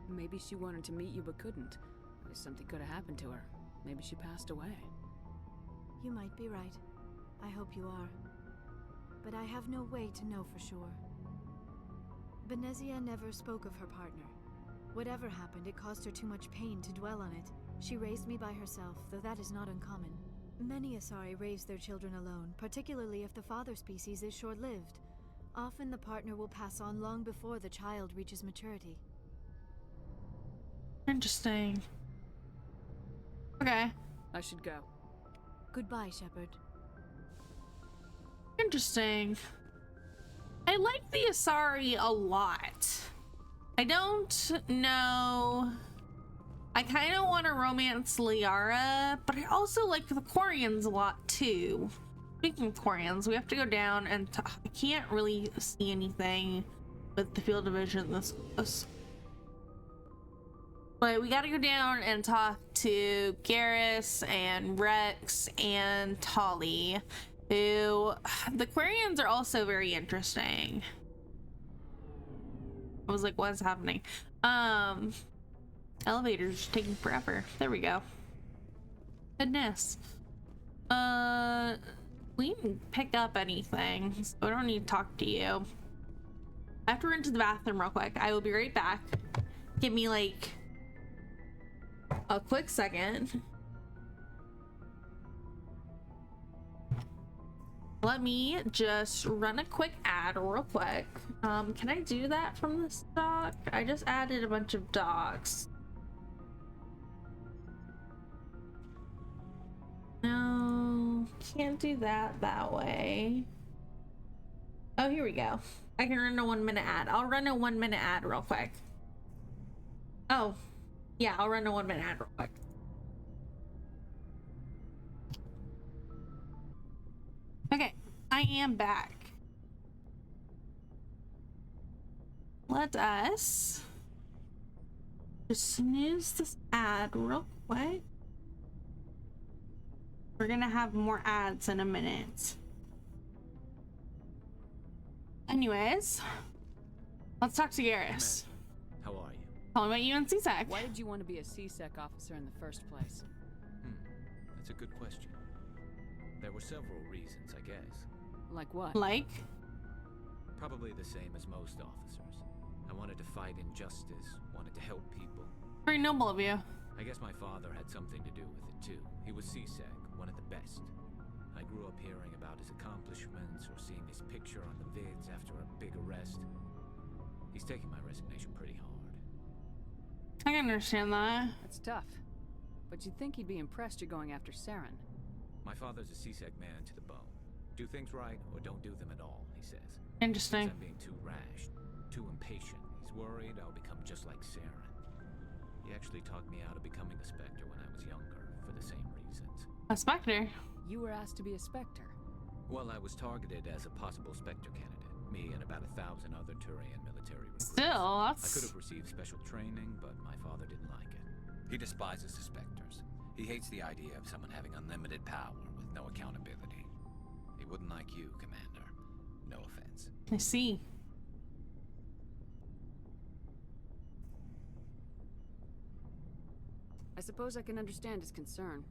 Maybe she wanted to meet you but couldn't. Something could have happened to her. Maybe she passed away. You might be right. I hope you are. But I have no way to know for sure. Benezia never spoke of her partner. Whatever happened, it caused her too much pain to dwell on it. She raised me by herself, though that is not uncommon. Many Asari raise their children alone, particularly if the father species is short-lived. Often the partner will pass on long before the child reaches maturity. Interesting. Okay. I should go. Goodbye, Shepard. Interesting. I like the Asari a lot. I don't know. I kind of want to romance Liara, but I also like the Quarians a lot too. Speaking of Quarians, we have to go down and I can't really see anything with the field division this. But we gotta go down and talk to Garrus and Rex and Tolly, who the Quarians are also very interesting. I was like, what's happening? Elevator's taking forever. There we go. Goodness. We didn't pick up anything, so I don't need to talk to you. I have to run to the bathroom real quick. I will be right back. Give me like a quick second. Let me just run a quick ad real quick. Can I do that from this doc? I just added a bunch of docs. No, can't do that way. Oh, here we go. I can run a 1 minute ad. I'll run a 1 minute ad real quick. Oh, yeah, I'll run a 1 minute ad real quick. Okay, I am back. Let us just snooze this ad real quick. We're gonna have more ads in a minute. Anyways, let's talk to Garrus. How are you? Tell me about you and CSEC. Why did you want to be a CSEC officer in the first place? That's a good question. There were several reasons, I guess. Like what? Like? Probably the same as most officers. I wanted to fight injustice, wanted to help people. Very noble of you. I guess my father had something to do with it too. He was CSEC, one of the best. I grew up hearing about his accomplishments or seeing his picture on the vids after a big arrest. He's taking my resignation pretty hard. I can understand that. That's tough. But you'd think he'd be impressed you're going after Saren. My father's a CSEC man to the bone. Do things right or don't do them at all, he says. Interesting. He says I'm being too rash, too impatient. He's worried I'll become just like Saren. He actually talked me out of becoming a Spectre when I was younger, for the same reasons. A Spectre? You were asked to be a Spectre. Well, I was targeted as a possible Spectre candidate. Me and about 1,000 other Turian military recruits. Still, that's... I could have received special training, but my father didn't like it. He despises the Spectres. He hates the idea of someone having unlimited power with no accountability. He wouldn't like you, Commander. No offense. I see. I suppose I can understand his concern.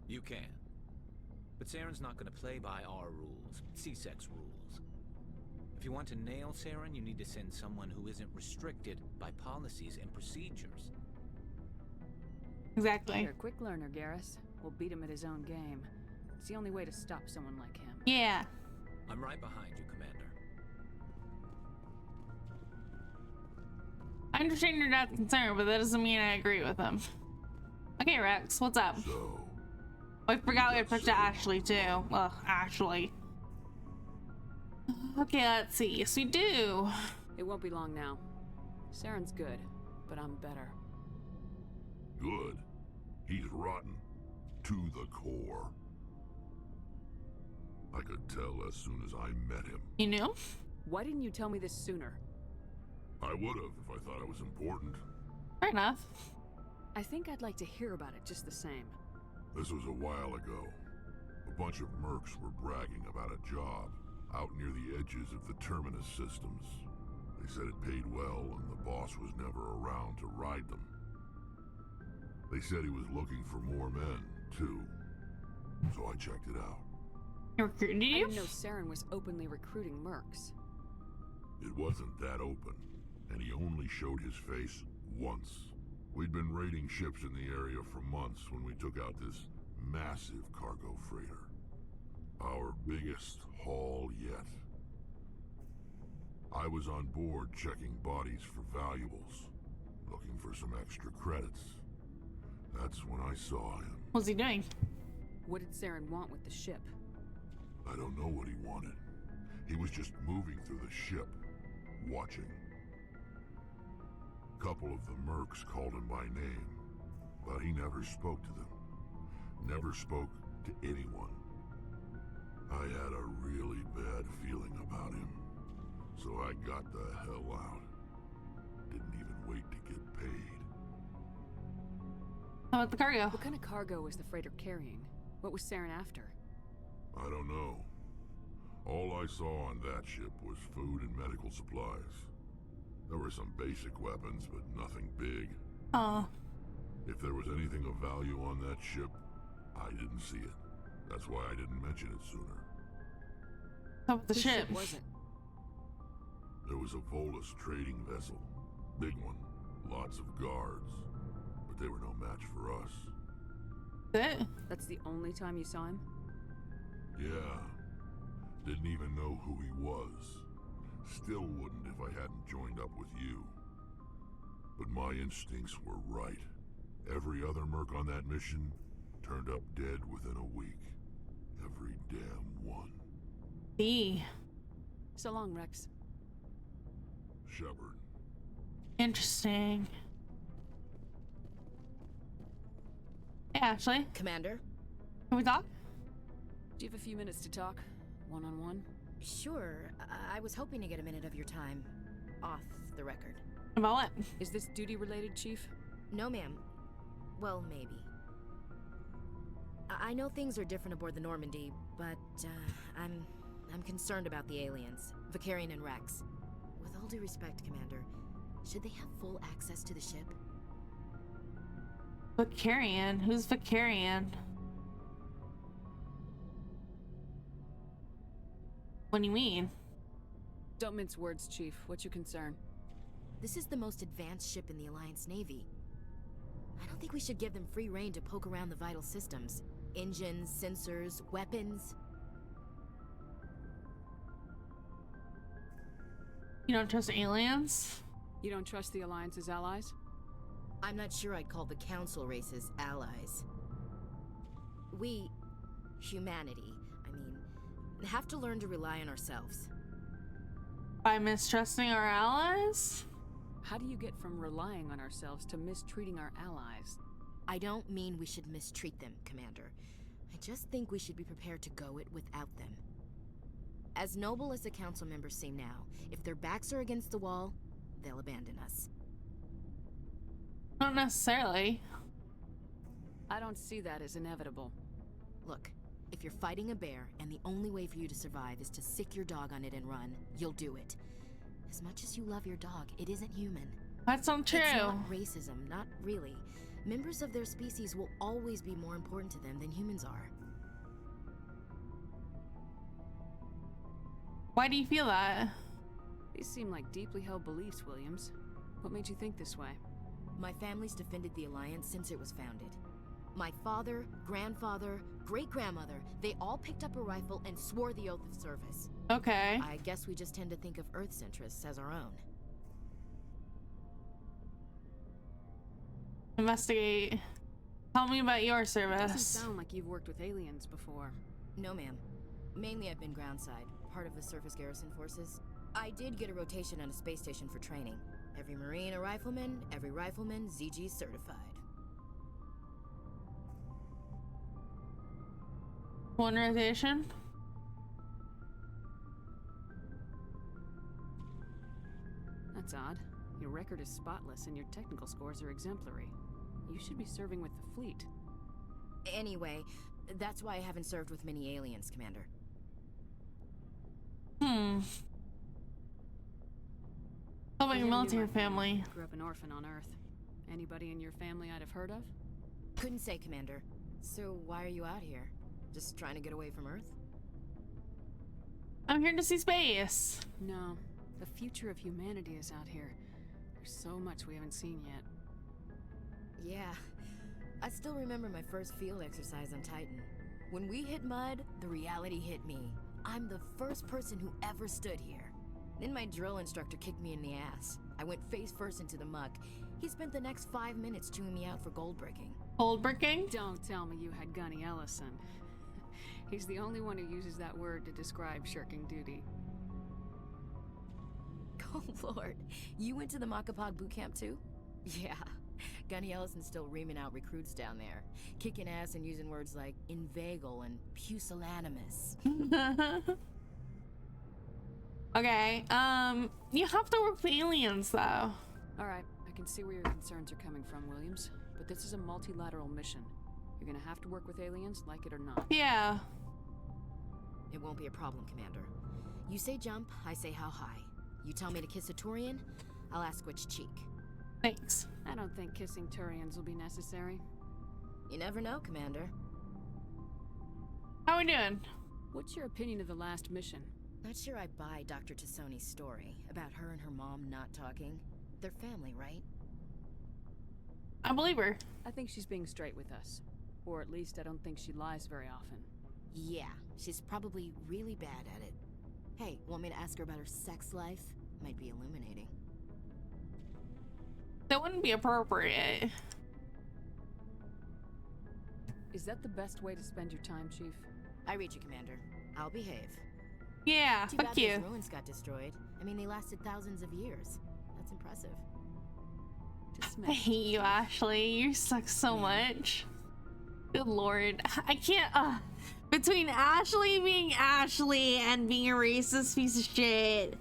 You can. But Saren's not going to play by our rules, CSEC's rules. If you want to nail Saren, you need to send someone who isn't restricted by policies and procedures. Exactly. You're a quick learner, Garrus. We'll beat him at his own game. It's the only way to stop someone like him. Yeah. I'm right behind you, Commander. I understand your dad's concern, but that doesn't mean I agree with him. Okay, Rex, what's up? So, I forgot we had to to Ashley too. Ugh, Ashley. Okay, let's see. Yes, we do. It won't be long now. Saren's good, but I'm better. Good. He's rotten. To the core. I could tell as soon as I met him. You knew? Why didn't you tell me this sooner? I would have if I thought I was important. Fair enough. I think I'd like to hear about it just the same. This was a while ago. A bunch of mercs were bragging about a job out near the edges of the terminus systems. They said it paid well and the boss was never around to ride them. They said he was looking for more men, too. So I checked it out. He recruited you? I didn't know Saren was openly recruiting mercs. It wasn't that open, and he only showed his face once. We'd been raiding ships in the area for months when we took out this massive cargo freighter. Our biggest haul yet. I was on board checking bodies for valuables, looking for some extra credits. That's when I saw him. What's he doing? What did Saren want with the ship? I don't know what he wanted. He was just moving through the ship, watching. A couple of the mercs called him by name, but he never spoke to them. Never spoke to anyone. I had a really bad feeling about him, so I got the hell out. Didn't even wait to get paid. How about the cargo? What kind of cargo was the freighter carrying? What was Saren after? I don't know. All I saw on that ship was food and medical supplies. There were some basic weapons, but nothing big. Oh. If there was anything of value on that ship, I didn't see it. That's why I didn't mention it sooner. How about the ship? Was it? There was a Volus trading vessel. Big one. Lots of guards. But they were no match for us. That's the only time you saw him? Yeah. Didn't even know who he was. Still wouldn't if I hadn't joined up with you. But my instincts were right. Every other merc on that mission turned up dead within a week. Every damn one. So long, Rex. Shepard. Interesting. Hey, Ashley. Commander? Can we talk? Do you have a few minutes to talk? One-on-one? Sure. I was hoping to get a minute of your time. Off the record. About what? Is this duty-related, Chief? No, ma'am. Well, maybe. I know things are different aboard the Normandy, but I'm concerned about the aliens, Vicarian and Rex. With all due respect, Commander, should they have full access to the ship? Vicarian? Who's Vicarian? What do you mean? Don't mince words, Chief. What's your concern? This is the most advanced ship in the Alliance Navy. I don't think we should give them free rein to poke around the vital systems. Engines, sensors, weapons. You don't trust aliens? You don't trust the Alliance's allies? I'm not sure I'd call the Council races allies. We, humanity, have to learn to rely on ourselves. By mistrusting our allies? How do you get from relying on ourselves to mistreating our allies? I don't mean we should mistreat them, Commander. I just think we should be prepared to go it without them. As noble as the Council members seem now, if their backs are against the wall, they'll abandon us. Not necessarily. I don't see that as inevitable. Look, if you're fighting a bear and the only way for you to survive is to sick your dog on it and run, you'll do it. As much as you love your dog, it isn't human. That's not true. It's not racism, not really. Members of their species will always be more important to them than humans are. Why do you feel that? These seem like deeply held beliefs, Williams. What made you think this way? My family's defended the Alliance since it was founded. My father, grandfather, great-grandmother, they all picked up a rifle and swore the oath of service. Okay. I guess we just tend to think of Earth's interests as our own. Investigate. Tell me about your service. Doesn't sound like you've worked with aliens before. No, ma'am. Mainly I've been groundside, part of the surface garrison forces. I did get a rotation on a space station for training. Every Marine a rifleman, every rifleman ZG certified. One rotation? That's odd. Your record is spotless and your technical scores are exemplary. You should be serving with the fleet. Anyway, that's why I haven't served with many aliens, Commander. How about your military family? Grew up an orphan on Earth. Anybody in your family I'd have heard of? Couldn't say, Commander. So why are you out here? Just trying to get away from Earth? I'm here to see space. No. The future of humanity is out here. There's so much we haven't seen yet. Yeah. I still remember my first field exercise on Titan. When we hit mud, the reality hit me. I'm the first person who ever stood here. Then my drill instructor kicked me in the ass. I went face first into the muck. He spent the next 5 minutes chewing me out for gold bricking. Gold bricking? Don't tell me you had Gunny Ellison. He's the only one who uses that word to describe shirking duty. Oh Lord, you went to the Makapog boot camp too? Yeah, Gunny Ellison's still reaming out recruits down there. Kicking ass and using words like inveigle and pusillanimous. Okay, you have to work with aliens though. Alright, I can see where your concerns are coming from, Williams. But this is a multilateral mission. You're gonna have to work with aliens, like it or not. Yeah. It won't be a problem, Commander. You say jump, I say how high. You tell me to kiss a Turian, I'll ask which cheek. Thanks. I don't think kissing Turians will be necessary. You never know, Commander. How we doing? What's your opinion of the last mission? Not sure I buy Dr. Tassoni's story about her and her mom not talking. They're family, right? I believe her. I think she's being straight with us. Or at least I don't think she lies very often. Yeah, she's probably really bad at it. Hey, want me to ask her about her sex life? Might be illuminating. That wouldn't be appropriate. Is that the best way to spend your time, Chief? I read you, Commander. I'll behave. Yeah, Too fuck bad you. those ruins got destroyed. I mean, they lasted thousands of years. That's impressive. I hate you, Ashley. You suck so much. Good lord. I can't, between Ashley being Ashley and being a racist piece of shit,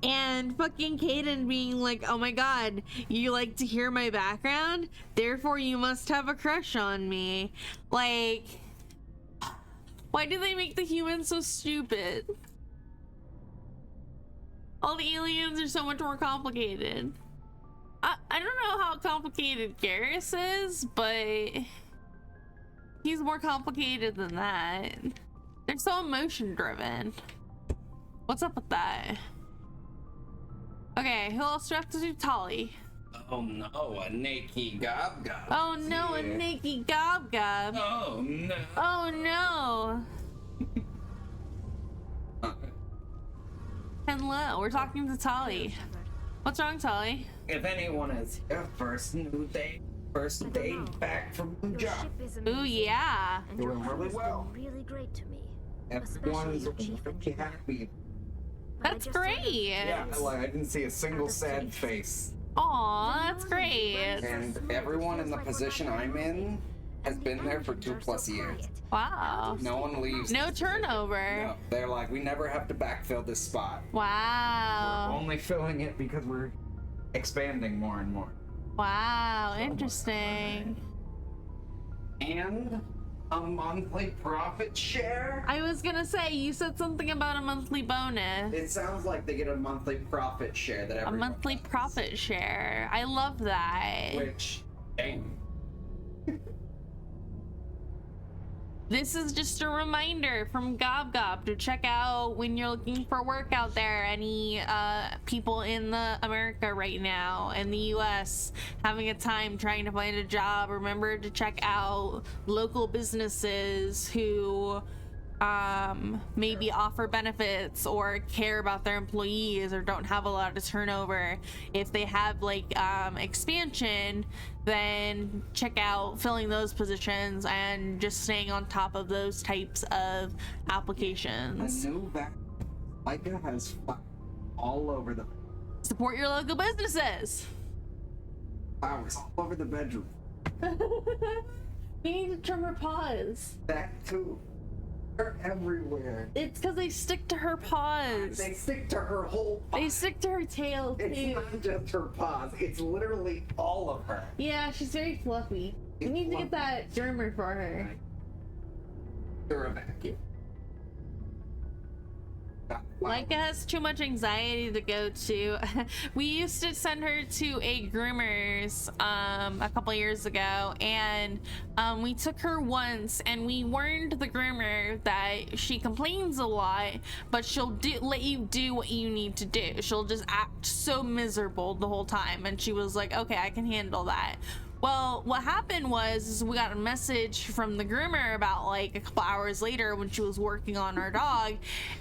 and fucking Kaden being like, oh my god, you like to hear my background? Therefore you must have a crush on me. Like, why do they make the humans so stupid? All the aliens are so much more complicated. I don't know how complicated Garrus is, but he's more complicated than that. They're so emotion driven. What's up with that? Okay, who else do I have to do? Tolly. Oh no, a naked gob gob. Oh no, a naked gob gob. Oh no. Oh no. Hello, we're talking to Tolly. What's wrong, Tolly? If anyone is here, first day back from the job. Ooh yeah. Doing really well. Really great to me. Everyone's really happy. That's great. Yeah, like I didn't see a single sad face. Aw, that's great. And everyone in the position I'm in has been there for 2+ years. Wow. No one leaves. No turnover. No, they're like, we never have to backfill this spot. Wow. We're only filling it because we're expanding more and more. Wow, interesting. And a monthly profit share? I was gonna say, you said something about a monthly bonus. It sounds like they get a monthly profit share that everyone A monthly does. profit share. I love that. Which, dang. This is just a reminder from Gob Gob to check out when you're looking for work out there. Any people in the America right now, in the US, having a time trying to find a job, remember to check out local businesses who maybe offer benefits or care about their employees or don't have a lot of turnover. If they have like expansion, then check out filling those positions and just staying on top of those types of applications. I knew that Micah has all over the Support your local businesses. flowers all over the bedroom. We need to trim her paws. That too. They're everywhere. It's because they stick to her paws. They stick to her whole body. They stick to her tail too. It's not just her paws, it's literally all of her. Yeah, she's very fluffy. We need to get that germer for her. You're a vacuum. Micah has too much anxiety to go to. We used to send her to a groomer's a couple years ago, and we took her once and we warned the groomer that she complains a lot, but she'll let you do what you need to do. She'll just act so miserable the whole time, and she was like, okay, I can handle that. Well, what happened was is we got a message from the groomer about like a couple hours later when she was working on our dog,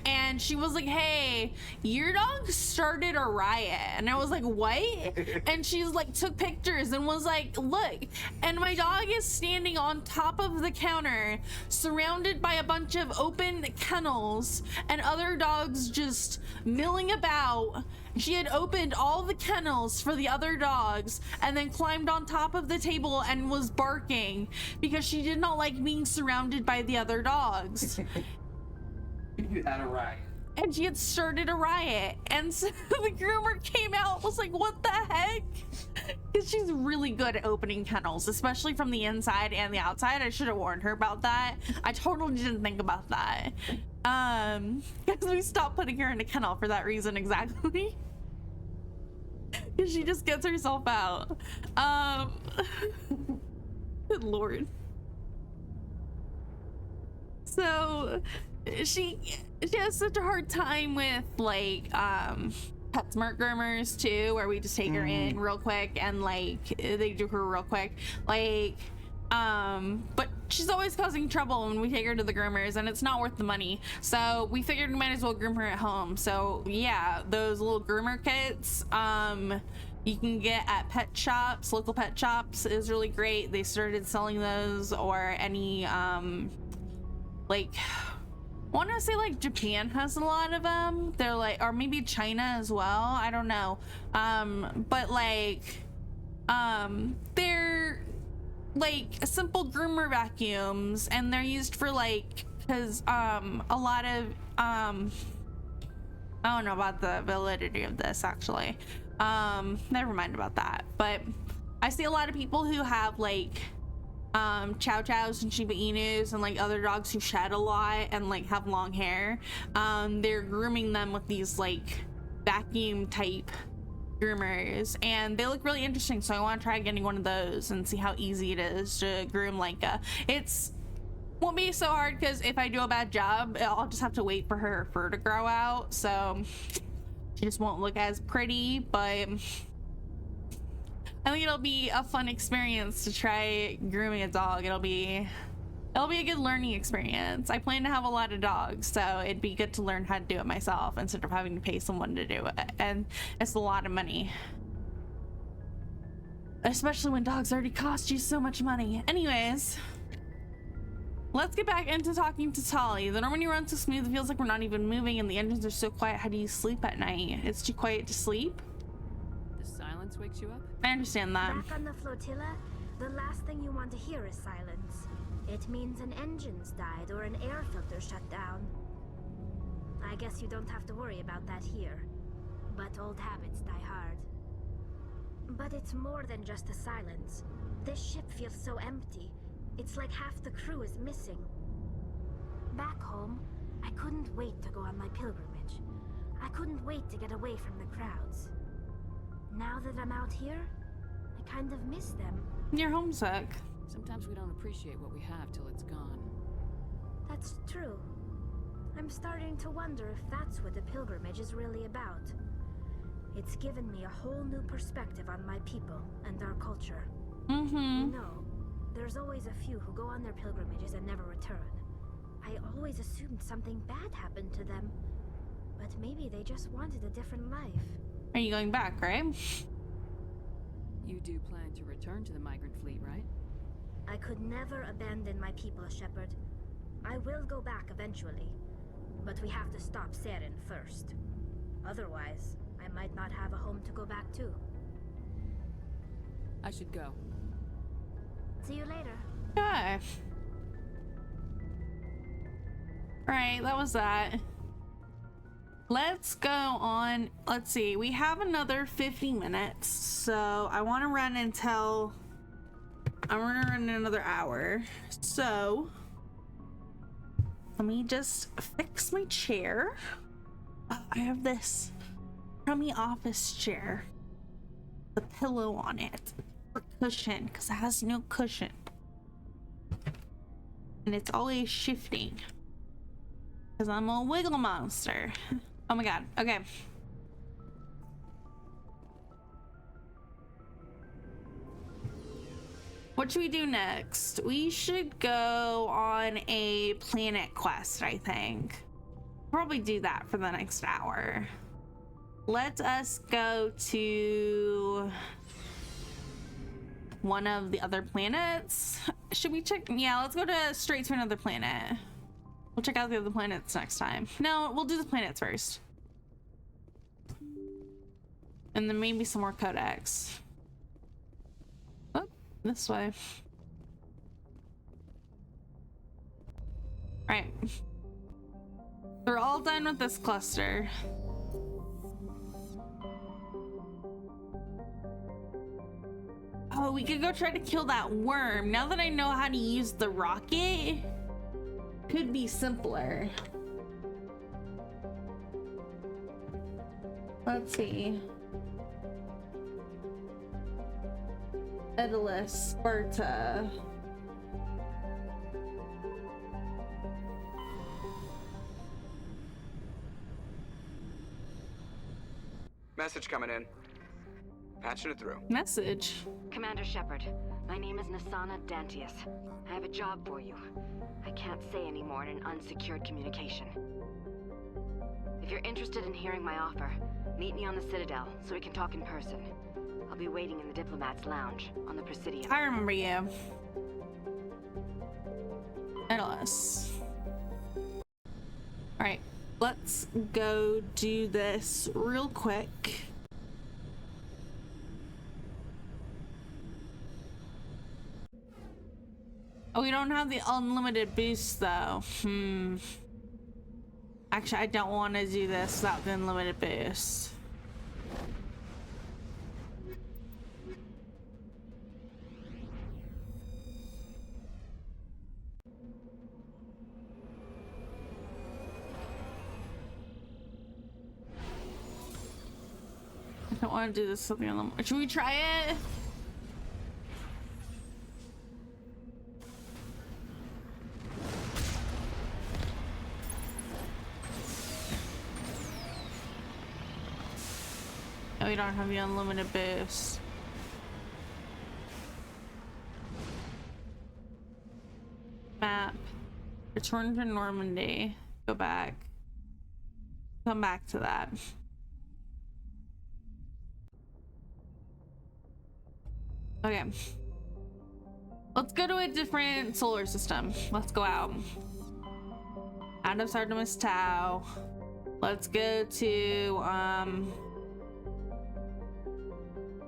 and she was like, hey, your dog started a riot. And I was like, what? And she's like, took pictures and was like, look, and my dog is standing on top of the counter surrounded by a bunch of open kennels and other dogs just milling about. She had opened all the kennels for the other dogs and then climbed on top of the table and was barking because she did not like being surrounded by the other dogs. You had a riot. And she had started a riot. And so the groomer came out and was like, what the heck? Because she's really good at opening kennels, especially from the inside and the outside. I should have warned her about that. I totally didn't think about that. Because we stopped putting her in a kennel for that reason exactly. She just gets herself out. Good lord. So she has such a hard time with like PetSmart groomers too, where we just take her in real quick and like they do her real quick, like but she's always causing trouble when we take her to the groomers, and it's not worth the money. So we figured we might as well groom her at home. So yeah, those little groomer kits you can get at pet shops. Local pet shops is really great. They started selling those, or any like, I want to say like Japan has a lot of them. They're like, or maybe China as well, I don't know. But like they're like simple groomer vacuums, and they're used for like, because a lot of I don't know about the validity of this actually. Never mind about that, but I see a lot of people who have like chow chows and Shiba Inus and like other dogs who shed a lot and like have long hair. They're grooming them with these like vacuum type groomers, and they look really interesting, so I want to try getting one of those and see how easy it is to groom Lenka. It's won't be so hard, because if I do a bad job, I'll just have to wait for her fur to grow out, so she just won't look as pretty. But I think it'll be a fun experience to try grooming a dog. It'll be a good learning experience. I plan to have a lot of dogs, so it'd be good to learn how to do it myself instead of having to pay someone to do it, and it's a lot of money, especially when dogs already cost you so much money. Anyways, let's get back into talking to Tali. The Normandy runs so smooth, it feels like we're not even moving, and the engines are so quiet. How do you sleep at night? It's too quiet to sleep? The silence wakes you up? I understand that. Back on the flotilla, the last thing you want to hear is silence. It means an engine's died or an air filter shut down. I guess you don't have to worry about that here. But old habits die hard. But it's more than just the silence. This ship feels so empty. It's like half the crew is missing. Back home, I couldn't wait to go on my pilgrimage. I couldn't wait to get away from the crowds. Now that I'm out here, I kind of miss them. You're homesick. Sometimes we don't appreciate what we have till it's gone. That's true. I'm starting to wonder if that's what the pilgrimage is really about. It's given me a whole new perspective on my people and our culture. You know, there's always a few who go on their pilgrimages and never return. I always assumed something bad happened to them, but maybe they just wanted a different life. Are you going back, right? You do plan to return to the migrant fleet, right? I could never abandon my people, Shepard. I will go back eventually, but we have to stop Saren first. Otherwise, I might not have a home to go back to. I should go. See you later. Okay. Right, that was that. Let's go on. Let's see, we have another 50 minutes, so I want to run until I'm gonna run another hour. So let me just fix my chair. I have this crummy office chair, the pillow on it for cushion, because it has no cushion and it's always shifting because I'm a wiggle monster. Oh my god. Okay. What should we do next? We should go on a planet quest, I think. Probably do that for the next hour. Let us go to one of the other planets. Should we check? Yeah, let's go straight to another planet. We'll check out the other planets next time. No, we'll do the planets first. And then maybe some more codex. Oh, this way. Right. We're all done with this cluster. Oh, we could go try to kill that worm. Now that I know how to use the rocket, could be simpler. Let's see. Daedalus, Sparta. Message coming in. Patching it through. Message. Commander Shepard, my name is Nasana Dantius. I have a job for you. I can't say any more in an unsecured communication. If you're interested in hearing my offer, meet me on the Citadel so we can talk in person. I'll be waiting in the Diplomat's Lounge on the Presidium. I remember you. Daedalus. Alright, let's go do this real quick. Oh, we don't have the unlimited boost though. Actually, I don't want to do this without the unlimited boost. I don't want to do this something on the. Should we try it? No, we don't have the unlimited boost. Map. Return to Normandy. Go back. Come back to that. Okay. Let's go to a different solar system. Let's go out. Out of Artemis Tau. Let's go to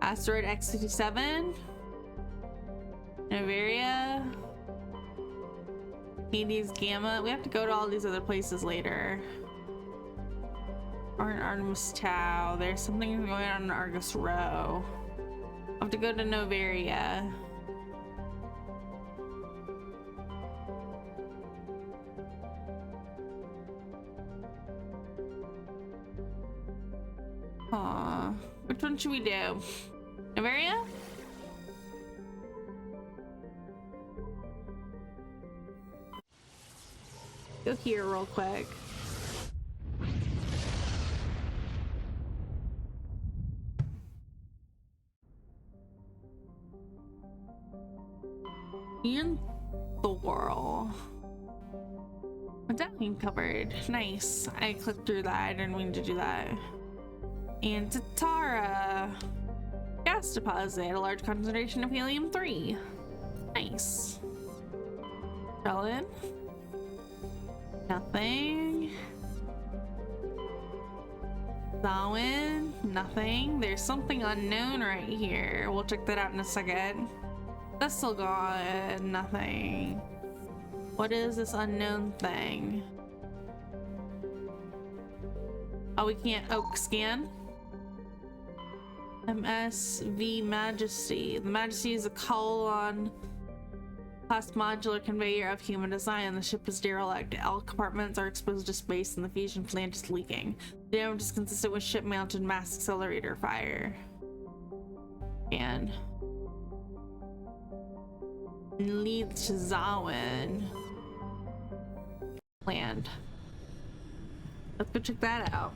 asteroid X57. Novaria. Hades Gamma. We have to go to all these other places later. Artemis Tau. There's something going on in Argus Row. I have to go to Novaria. Which one should we do? Novaria? Go here real quick. In the world. Medallion cupboard. Nice. I clicked through that. I didn't mean to do that. And Tatara. Gas deposit. A large concentration of helium-3. Nice. Relin. Nothing. Zawin. Nothing. There's something unknown right here. We'll check that out in a second. That's still gone. Nothing. What is this unknown thing? Oh, we can't scan. MSV Majesty. The Majesty is a colon class modular conveyor of human design. The ship is derelict. All compartments are exposed to space and the fusion plant is leaking. The damage is consistent with ship mounted mass accelerator fire. And leads to Zawin. Land. Let's go check that out.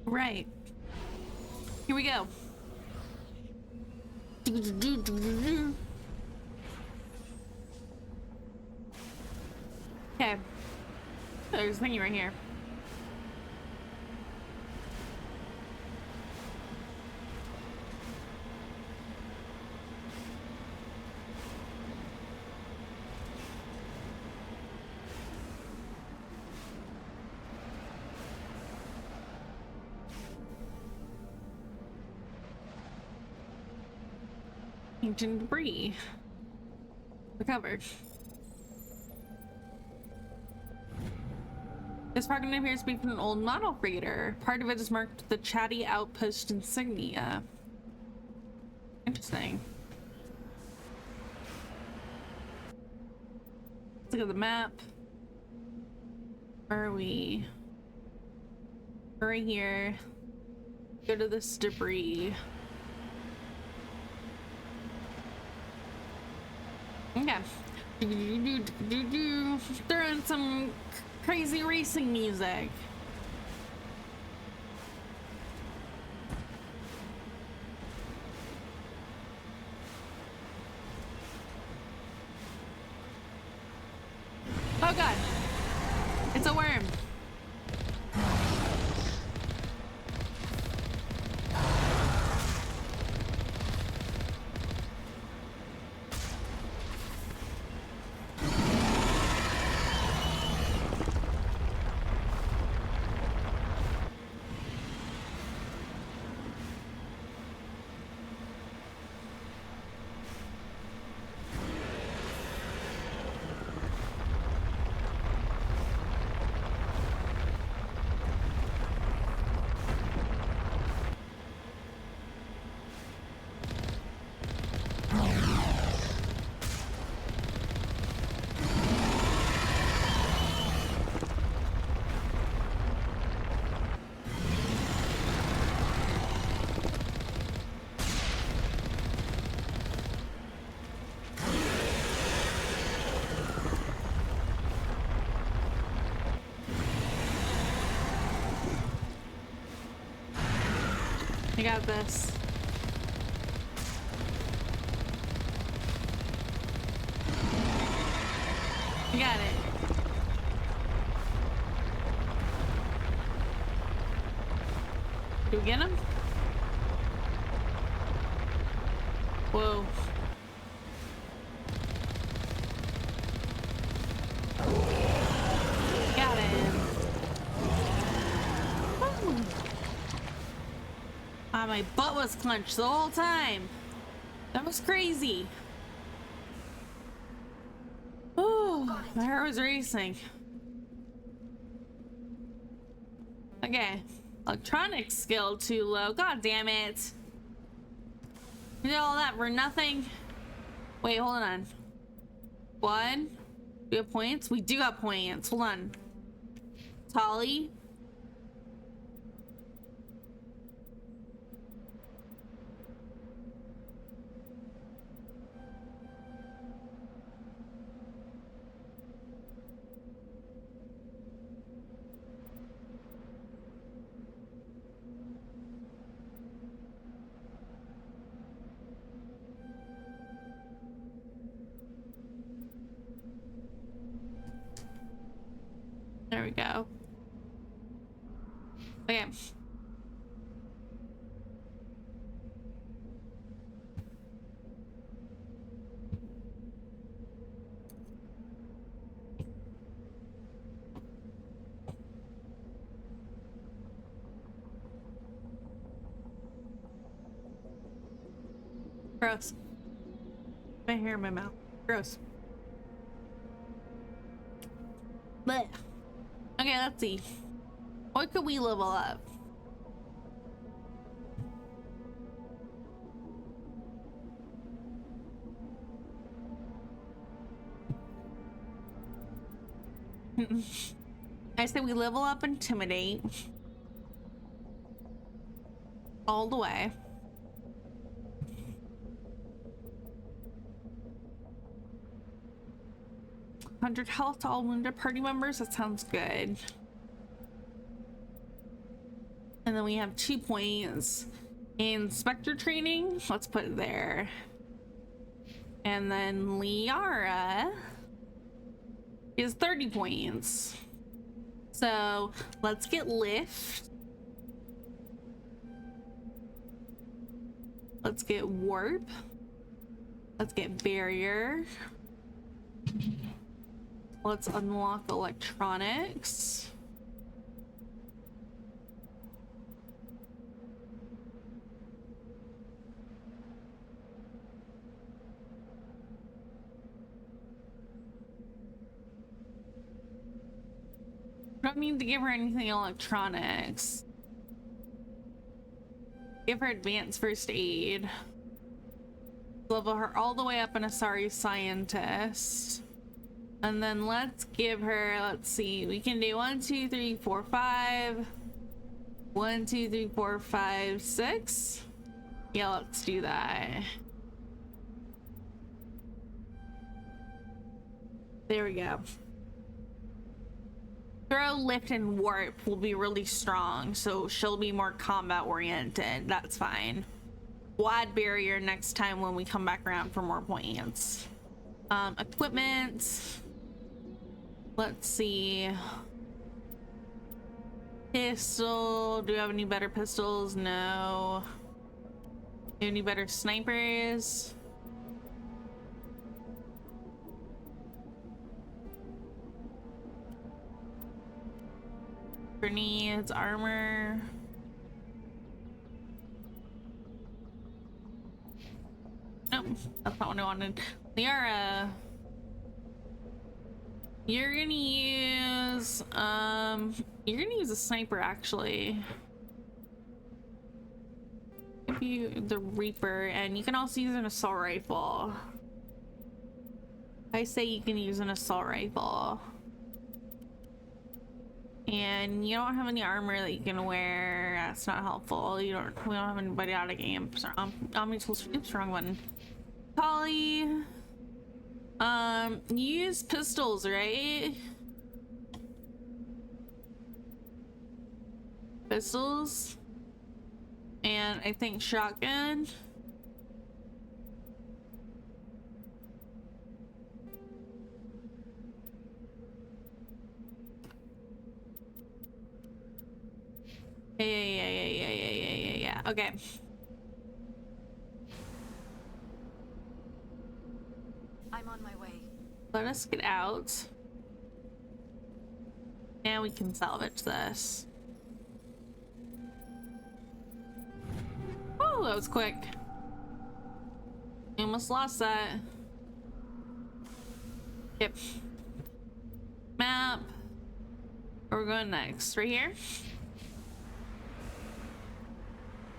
Right. Here we go. Okay. There's a thingy right here. Ancient debris. Recovered. This fragment appears to be from an old model freighter. Part of it is marked with the Chatty Outpost insignia. Interesting. Let's look at the map. Where are we? We're right here. Go to this debris. Okay. Throw in some crazy racing music. Oh god. It's a worm. I got this. I got it. Do we get him? Whoa. Got him. Woo. Ah, my butt was clenched the whole time. That was crazy. Oh, my heart was racing. Okay. Electronic skill too low. God damn it. You did all that for nothing. Wait, hold on. One. Do we have points? We do have points. Hold on. Tolly. There we go. Okay. Gross. My hair in my mouth. Gross. Blech. Okay, let's see. What could we level up? I say we level up Intimidate. All the way. 100 health to all wounded party members. That sounds good. And then we have 2 points in Spectre training. Let's put it there. And then Liara is 30 points. So let's get Lift. Let's get Warp. Let's get Barrier. Let's unlock Electronics. Don't need to give her anything electronics. Give her advanced first aid. Level her all the way up in a sorry scientist. And then let's give her, let's see, we can do 1, 2, 3, 4, 5. 1, 2, 3, 4, 5, 6. Yeah, let's do that. There we go. Throw, lift, and warp will be really strong, so she'll be more combat oriented. That's fine. Wide barrier next time when we come back around for more points. Equipment. Let's see. Pistol. Do we have any better pistols? No. Any better snipers? Grenades, armor. Nope, that's not what I wanted. Liara. You're gonna use a sniper actually. Give you the Reaper, and you can also use an assault rifle. I say you can use an assault rifle. And you don't have any armor that you can wear. That's not helpful. We don't have anybody out of game. Oops, wrong button. Polly. You use pistols, right? Pistols. And I think shotgun. Yeah. Okay. I'm on my way. Let us get out. And we can salvage this. Oh, that was quick. We almost lost that. Yep. Map. Where we're going next? Right here?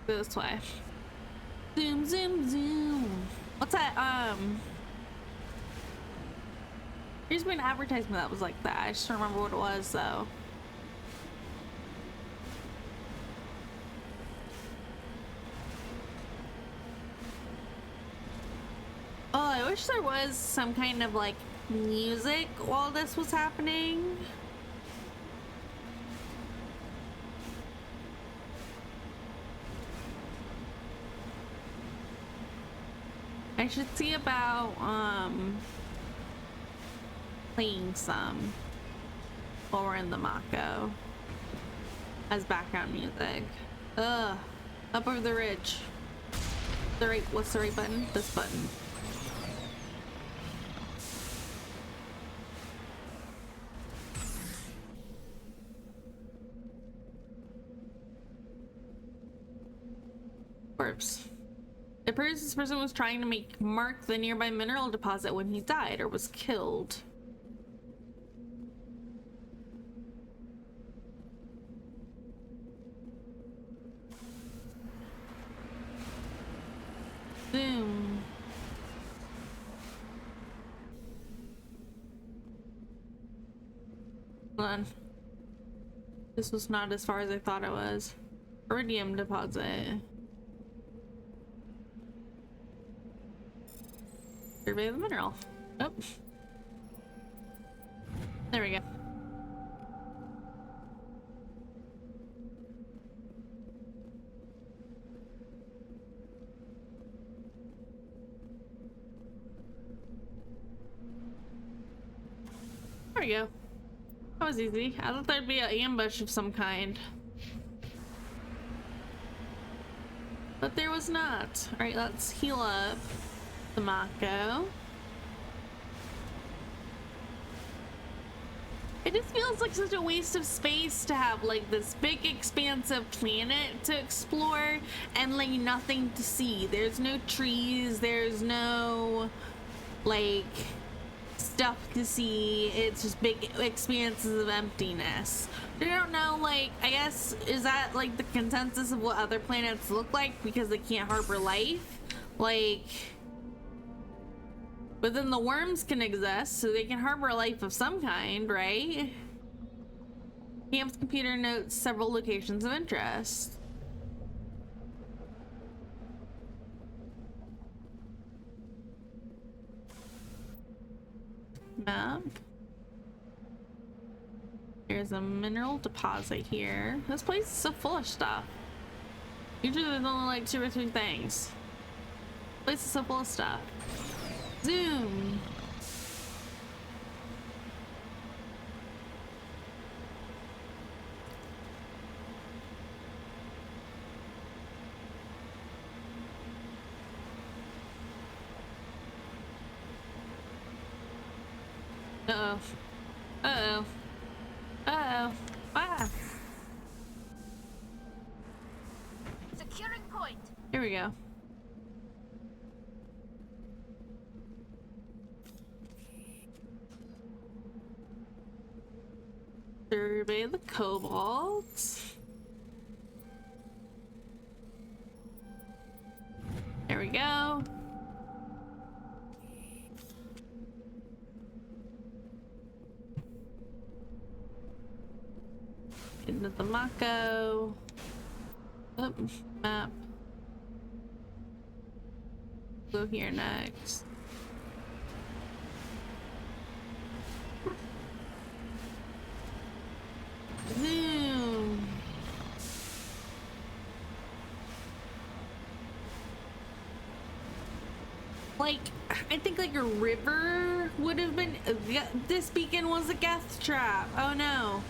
This way. Zoom, zoom, zoom. What's that? Here's an advertisement that was like that. I just don't remember what it was though. Oh, I wish there was some kind of like music while this was happening. I should see about playing some while we're in the Mako as background music. Ugh. Up over the ridge. What's the right button? This button. Corpse. It appears this person was trying to mark the nearby mineral deposit when he died or was killed. Zoom. Hold on. This was not as far as I thought it was. Iridium deposit. Survey the mineral. Oh. There we go. There we go. That was easy. I thought there'd be an ambush of some kind. But there was not. Alright, let's heal up the Mako. It just feels like such a waste of space to have like this big expansive planet to explore and like nothing to see. There's no trees, there's no like stuff to see. It's just big expanses of emptiness. I don't know, like, I guess, is that like the consensus of what other planets look like because they can't harbor life? Like, but then the worms can exist, so they can harbor life of some kind, right? Camp's computer notes several locations of interest. Map. There's a mineral deposit here. This place is so full of stuff. Usually there's only like 2 or 3 things. This place is so full of stuff. Zoom. Uh-oh. Uh-oh. Uh-oh. Ah. Securing point. Here we go. Survey the cobalt. There we go. Into the Mako. Oh, map. Go here next. Zoom. Like, I think like a river would have been. This beacon was a Geth trap. Oh no.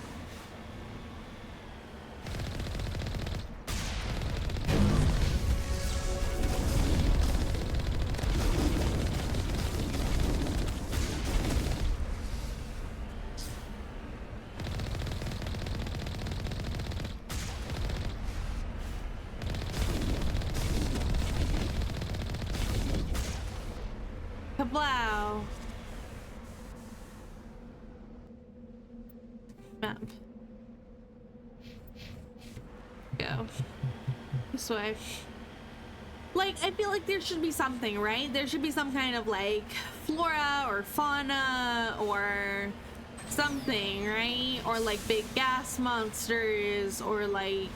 Kablow. Map. Go. This way. Like, I feel like there should be something, right? There should be some kind of like flora or fauna or something, right? Or like big gas monsters or like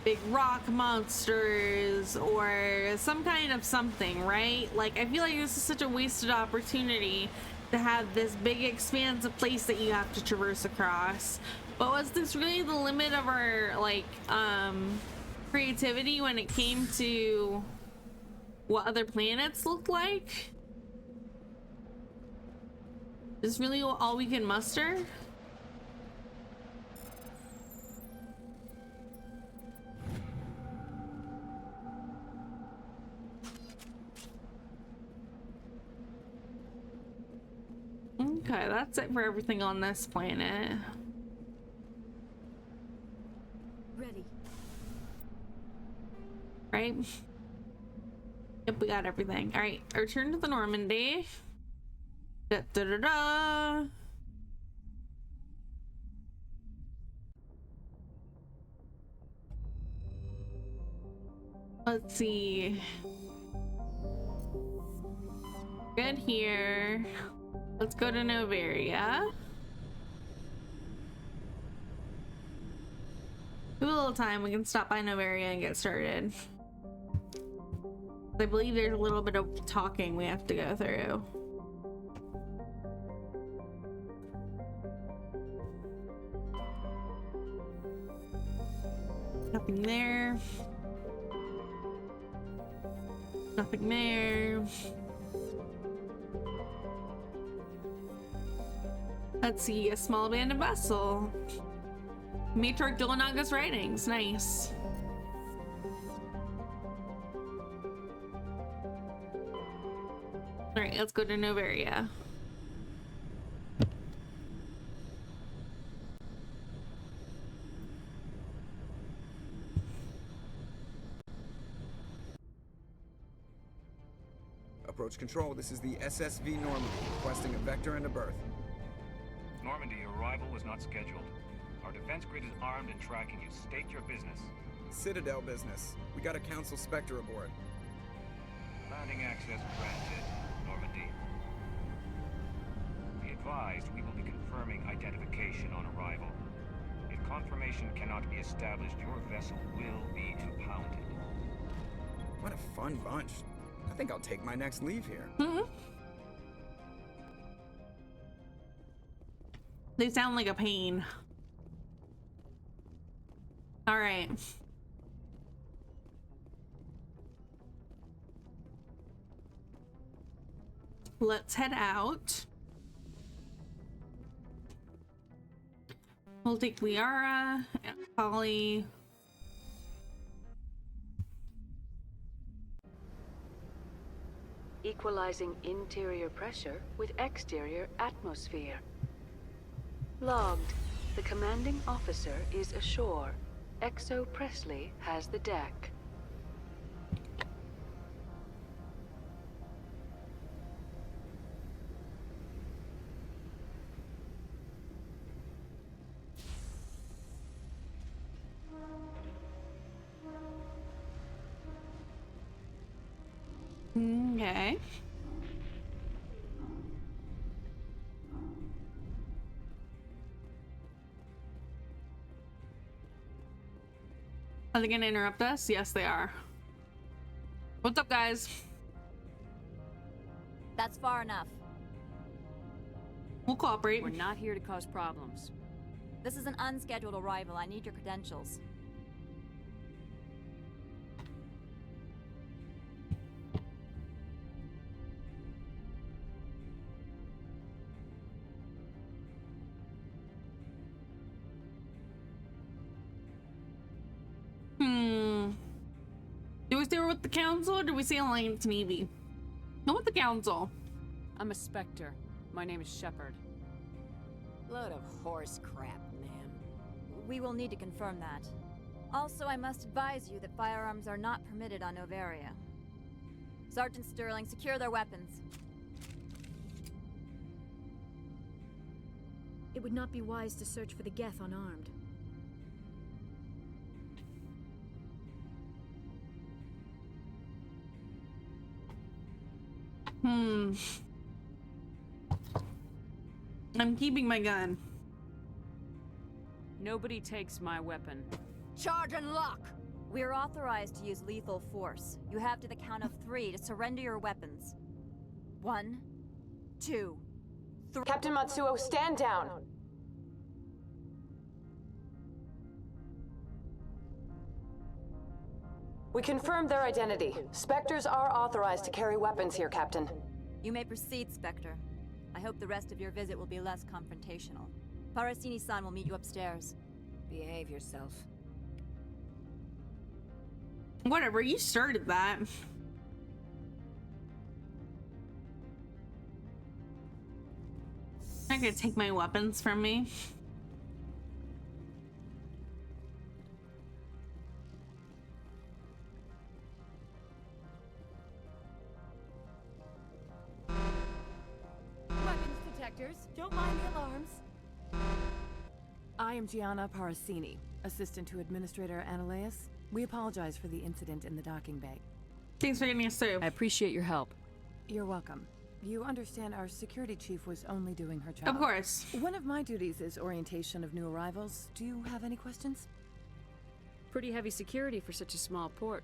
big rock monsters or some kind of something, right? Like, I feel like this is such a wasted opportunity to have this big expansive place that you have to traverse across. But was this really the limit of our like creativity when it came to what other planets looked like? Is this really all we can muster? Okay, that's it for everything on this planet. Ready. Right? Yep, we got everything. All right, return to the Normandy. Da, da, da, da. Let's see. Good here. Let's go to Novaria. We have a little time. We can stop by Novaria and get started. I believe there's a little bit of talking we have to go through. Nothing there. Nothing there. Let's see, a small abandoned vessel. Matriarch Dolanaga's writings, nice. All right, let's go to Novaria. A Approach control, this is the SSV Normandy, requesting a vector and a berth. Normandy, your arrival was not scheduled. Our defense grid is armed and tracking you. State your business. Citadel business. We got a Council Spectre aboard. Landing access granted, Normandy. Be advised, we will be confirming identification on arrival. If confirmation cannot be established, your vessel will be impounded. What a fun bunch. I think I'll take my next leave here. They sound like a pain. All right. Let's head out. We'll take Liara and Polly. Equalizing interior pressure with exterior atmosphere. Logged. The commanding officer is ashore. Exo Presley has the deck. Okay. Are they gonna interrupt us? Yes, they are. What's up, guys? That's far enough. We'll cooperate. We're not here to cause problems. This is an unscheduled arrival. I need your credentials. Do we stay with the Council or do we stay in Alliance Navy? No, with the Council. I'm a Spectre. My name is Shepard. Load of horse crap, ma'am. We will need to confirm that. Also, I must advise you that firearms are not permitted on Novaria. Sergeant Sterling, secure their weapons. It would not be wise to search for the Geth unarmed. I'm keeping my gun. Nobody takes my weapon. Charge and lock! We're authorized to use lethal force. You have to the count of 3 to surrender your weapons. 1, 2, 3. Captain Matsuo, stand down! We confirmed their identity. Spectres are authorized to carry weapons here, Captain. You may proceed, Spectre. I hope the rest of your visit will be less confrontational. Parasini-san will meet you upstairs. Behave yourself. Whatever, you started that. Not gonna take my weapons from me. Weapons detectors. Don't mind the alarms. I am Gianna Parasini, assistant to Administrator Analeas. We apologize for the incident in the docking bay. Thanks for getting us through. I appreciate your help. You're welcome. You understand our security chief was only doing her job. Of course. One of my duties is orientation of new arrivals. Do you have any questions? Pretty heavy security for such a small port.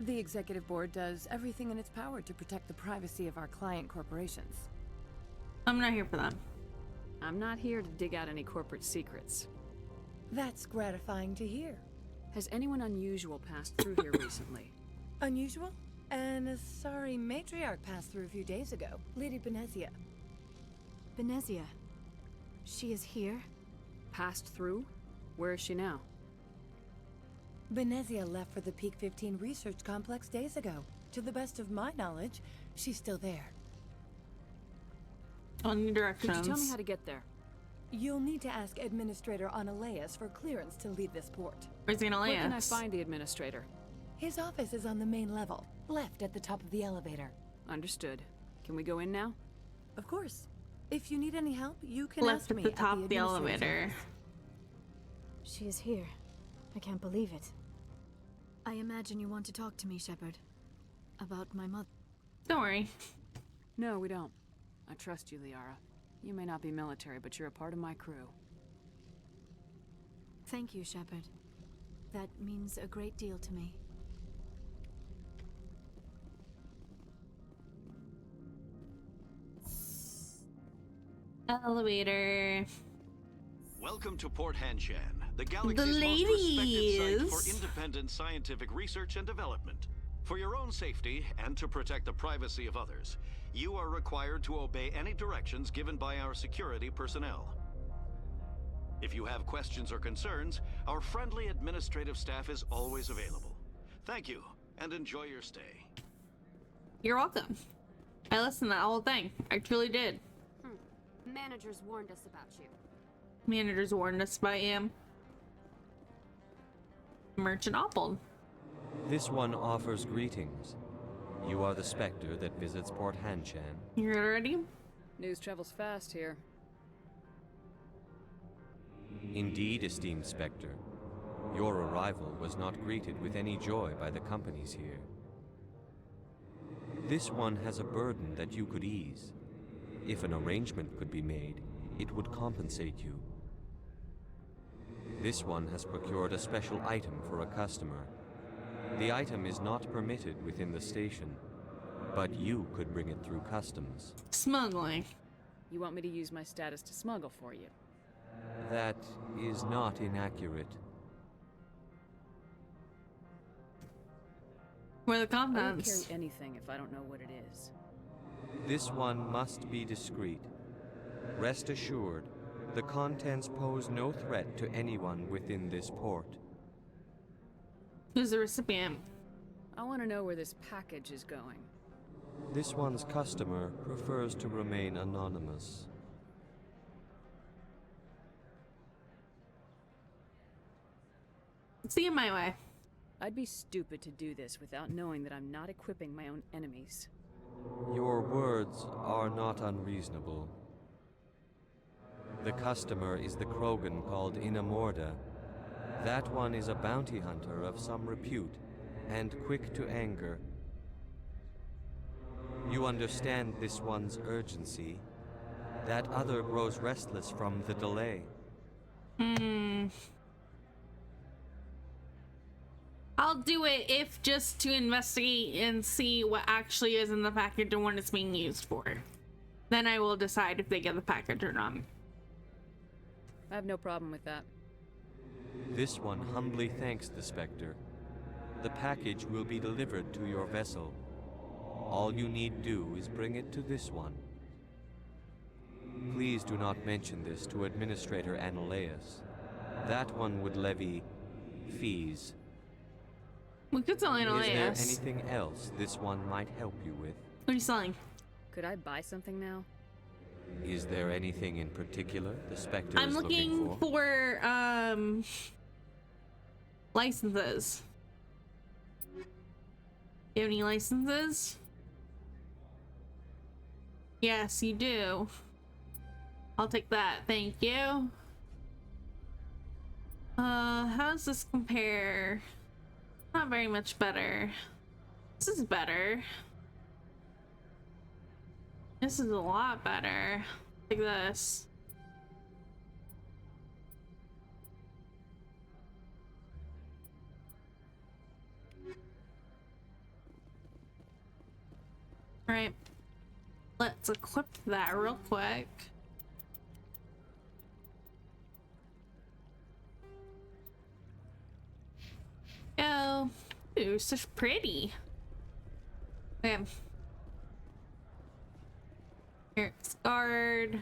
The executive board does everything in its power to protect the privacy of our client corporations. I'm not here for that. I'm not here to dig out any corporate secrets. That's gratifying to hear. Has anyone unusual passed through here recently? Unusual? And a sorry matriarch passed through a few days ago. Lady Benezia. Benezia? She is here? Passed through? Where is she now? Benezia left for the Peak 15 research complex days ago. To the best of my knowledge, she's still there. On the directions. Could you tell me how to get there? You'll need to ask Administrator Analeas for clearance to leave this port. Where's Analeas? Where can I find the Administrator? His office is on the main level, left at the top of the elevator. Understood. Can we go in now? Of course. If you need any help, you can Left ask at me the top at of the administrator's elevator. office. She is here. I can't believe it. I imagine you want to talk to me, Shepard. About my mother. Don't worry. No, we don't. I trust you, Liara. You may not be military, but you're a part of my crew. Thank you, Shepard. That means a great deal to me. Elevator. Welcome to Port Hanshan, the galaxy's The most respected site ladies. for independent scientific research and development. For your own safety and to protect the privacy of others, you are required to obey any directions given by our security personnel. If you have questions or concerns, our friendly administrative staff is always available. Thank you, and enjoy your stay. You're welcome. I listened to that whole thing. I truly did. Managers warned us about you. Managers warned us about him. Merchant Opal. This one offers greetings. You are the Spectre that visits Port Hanshan. You ready? News travels fast here. Indeed, esteemed Spectre. Your arrival was not greeted with any joy by the companies here. This one has a burden that you could ease. If an arrangement could be made, it would compensate you. This one has procured a special item for a customer. The item is not permitted within the station, but you could bring it through customs. Smuggling. You want me to use my status to smuggle for you? That is not inaccurate. Where are the I don't contents? carry anything if I don't know what it is. This one must be discreet. Rest assured, the contents pose no threat to anyone within this port. Who's the recipient? I want to know where this package is going. This one's customer prefers to remain anonymous. See you my way. I'd be stupid to do this without knowing that I'm not equipping my own enemies. Your words are not unreasonable. The customer is the Krogan called Inamorda. That one is a bounty hunter of some repute, and quick to anger. You understand this one's urgency. That other grows restless from the delay. I'll do it if just to investigate and see what actually is in the package and what it's being used for. Then I will decide if they get the package or not. I have no problem with that. This one humbly thanks the Spectre. The package will be delivered to your vessel. All you need do is bring it to this one. Please do not mention this to Administrator Analaeus. That one would levy fees. We could sell Is there Analaeus. anything else this one might help you with? What are you selling? Could I buy something now? Is there anything in particular the Spectre I'm is looking for licenses. You have any licenses? Yes, you do. I'll take that, thank you. How does this compare? Not very much better. This is better. This is a lot better. Like this. Alright. Let's equip that real quick. Oh, ooh, so pretty. Okay. Here, guard.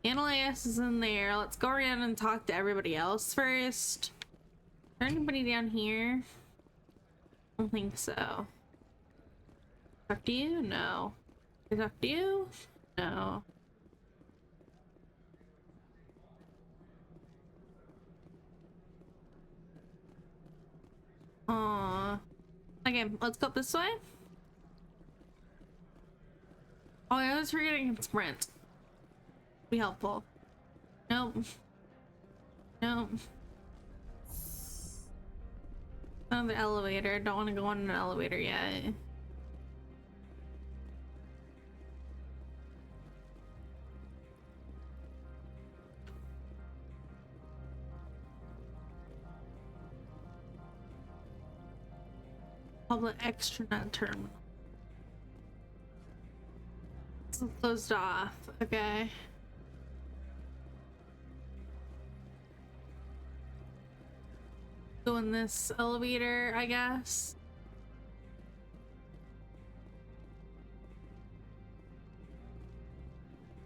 Analaeus is in there. Let's go around and talk to everybody else first. Is there anybody down here? I don't think so. Talk to you? No. Can I talk to you? No. Okay, let's go this way. Oh, I was forgetting sprint. Be helpful. Nope. Nope. Oh, the elevator. Don't want to go on an elevator yet. Public extranet terminal. It's closed off. Okay. Go in this elevator, I guess.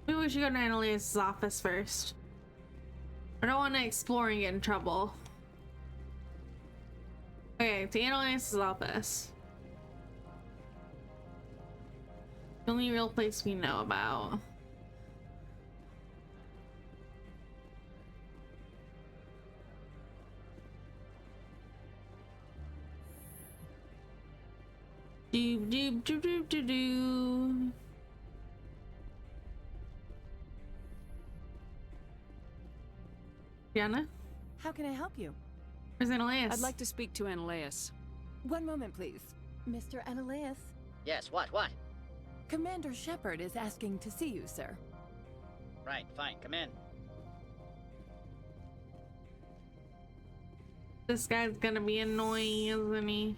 Maybe we should go to Annalise's office first. I don't want to explore and get in trouble. Okay, to Annalise's office. The only real place we know about. Doop doop doop doop doop doop. Diana? How can I help you? Where's Annalise? I'd like to speak to Annalise. One moment, please. Mr. Annalise? Yes, what? Commander Shepard is asking to see you, sir. Right, fine, come in. This guy's gonna be annoying, isn't he?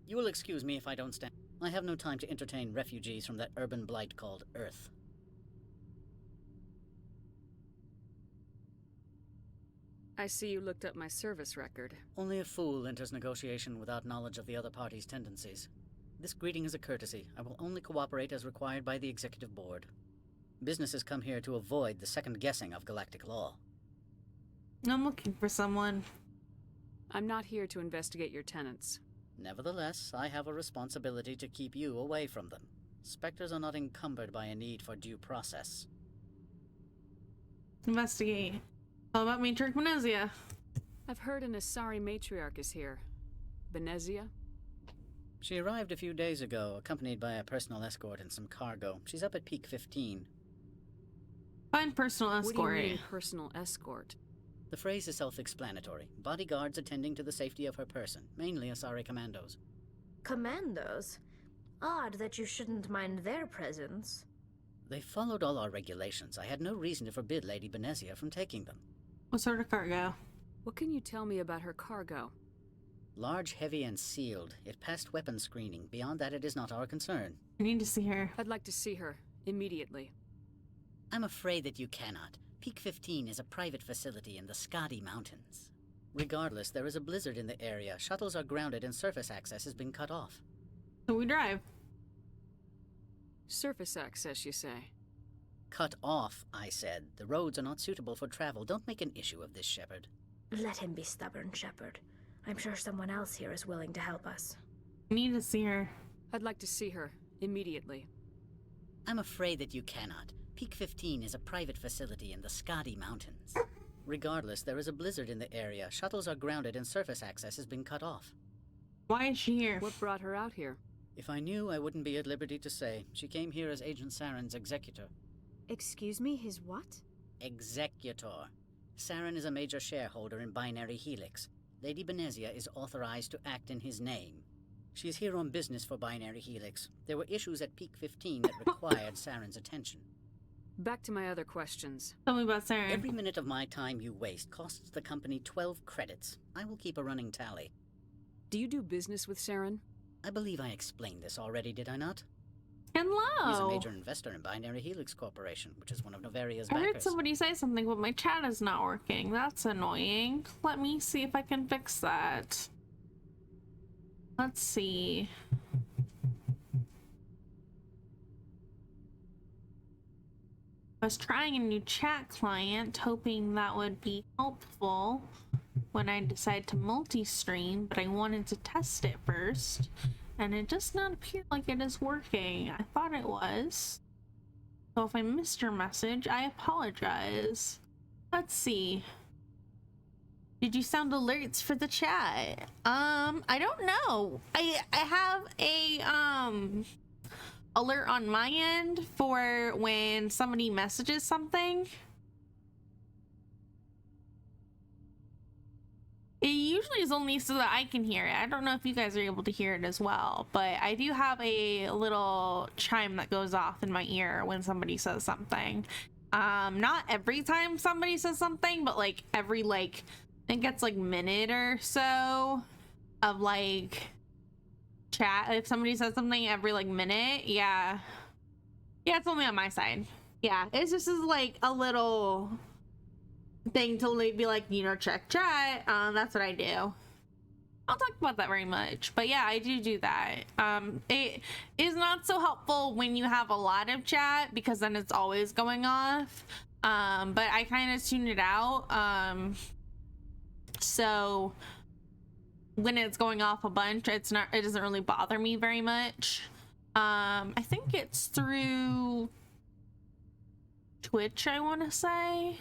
You will excuse me if I don't stand. I have no time to entertain refugees from that urban blight called Earth. I see you looked up my service record. Only a fool enters negotiation without knowledge of the other party's tendencies. This greeting is a courtesy. I will only cooperate as required by the Executive Board. Businesses come here to avoid the second guessing of galactic law. I'm looking for someone. I'm not here to investigate your tenants. Nevertheless, I have a responsibility to keep you away from them. Spectres are not encumbered by a need for due process. Investigate. All about Matriarch Benezia. I've heard an Asari matriarch is here. Benezia? She arrived a few days ago, accompanied by a personal escort and some cargo. She's up at Peak 15. Find personal escort. What do you mean, personal escort? The phrase is self-explanatory. Bodyguards attending to the safety of her person, mainly Asari commandos. Commandos? Odd that you shouldn't mind their presence. They followed all our regulations. I had no reason to forbid Lady Benezia from taking them. What sort of cargo? What can you tell me about her cargo? Large, heavy, and sealed. It passed weapons screening. Beyond that, it is not our concern. I need to see her. I'd like to see her. Immediately. I'm afraid that you cannot. Peak 15 is a private facility in the Skadi Mountains. Regardless, there is a blizzard in the area. Shuttles are grounded and surface access has been cut off. So we drive. Surface access, you say? Cut off, I said. The roads are not suitable for travel. Don't make an issue of this, Shepard. Let him be stubborn, Shepard. I'm sure someone else here is willing to help us. I need to see her. I'd like to see her. Immediately. I'm afraid that you cannot. Peak 15 is a private facility in the Skadi Mountains. Regardless, there is a blizzard in the area. Shuttles are grounded and surface access has been cut off. Why is she here? What brought her out here? If I knew, I wouldn't be at liberty to say. She came here as Agent Saren's executor. Excuse me, his what? Executor. Saren is a major shareholder in Binary Helix. Lady Benezia is authorized to act in his name. She is here on business for Binary Helix. There were issues at Peak 15 that required Saren's attention. Back to my other questions. Tell me about Saren. Every minute of my time you waste costs the company 12 credits. I will keep a running tally. Do you do business with Saren? I believe I explained this already, did I not? Hello! He's a major investor in Binary Helix Corporation, which is one of Novaria's I backers. heard somebody say something, but my chat is not working. That's annoying. Let me see if I can fix that. Let's see. I was trying a new chat client, hoping that would be helpful when I decide to multi-stream, but I wanted to test it first, and it does not appear like it is working. I thought it was. So if I missed your message, I apologize. Let's see. Did you sound alerts for the chat? I don't know. I have a alert on my end for when somebody messages something. It usually is only so that I can hear it. I don't know if you guys are able to hear it as well, but I do have a little chime that goes off in my ear when somebody says something. Not every time somebody says something, but like every I think it's like minute or so of like chat. If somebody says something every like minute, yeah, it's only on my side. Yeah, it's just like a little thing to be like, you know, check chat. That's what I do. I don't talk about that very much, but yeah, I do that. It is not so helpful when you have a lot of chat because then it's always going off. But I kind of tune it out. So when it's going off a bunch, it doesn't really bother me very much. I think it's through Twitch, I want to say. I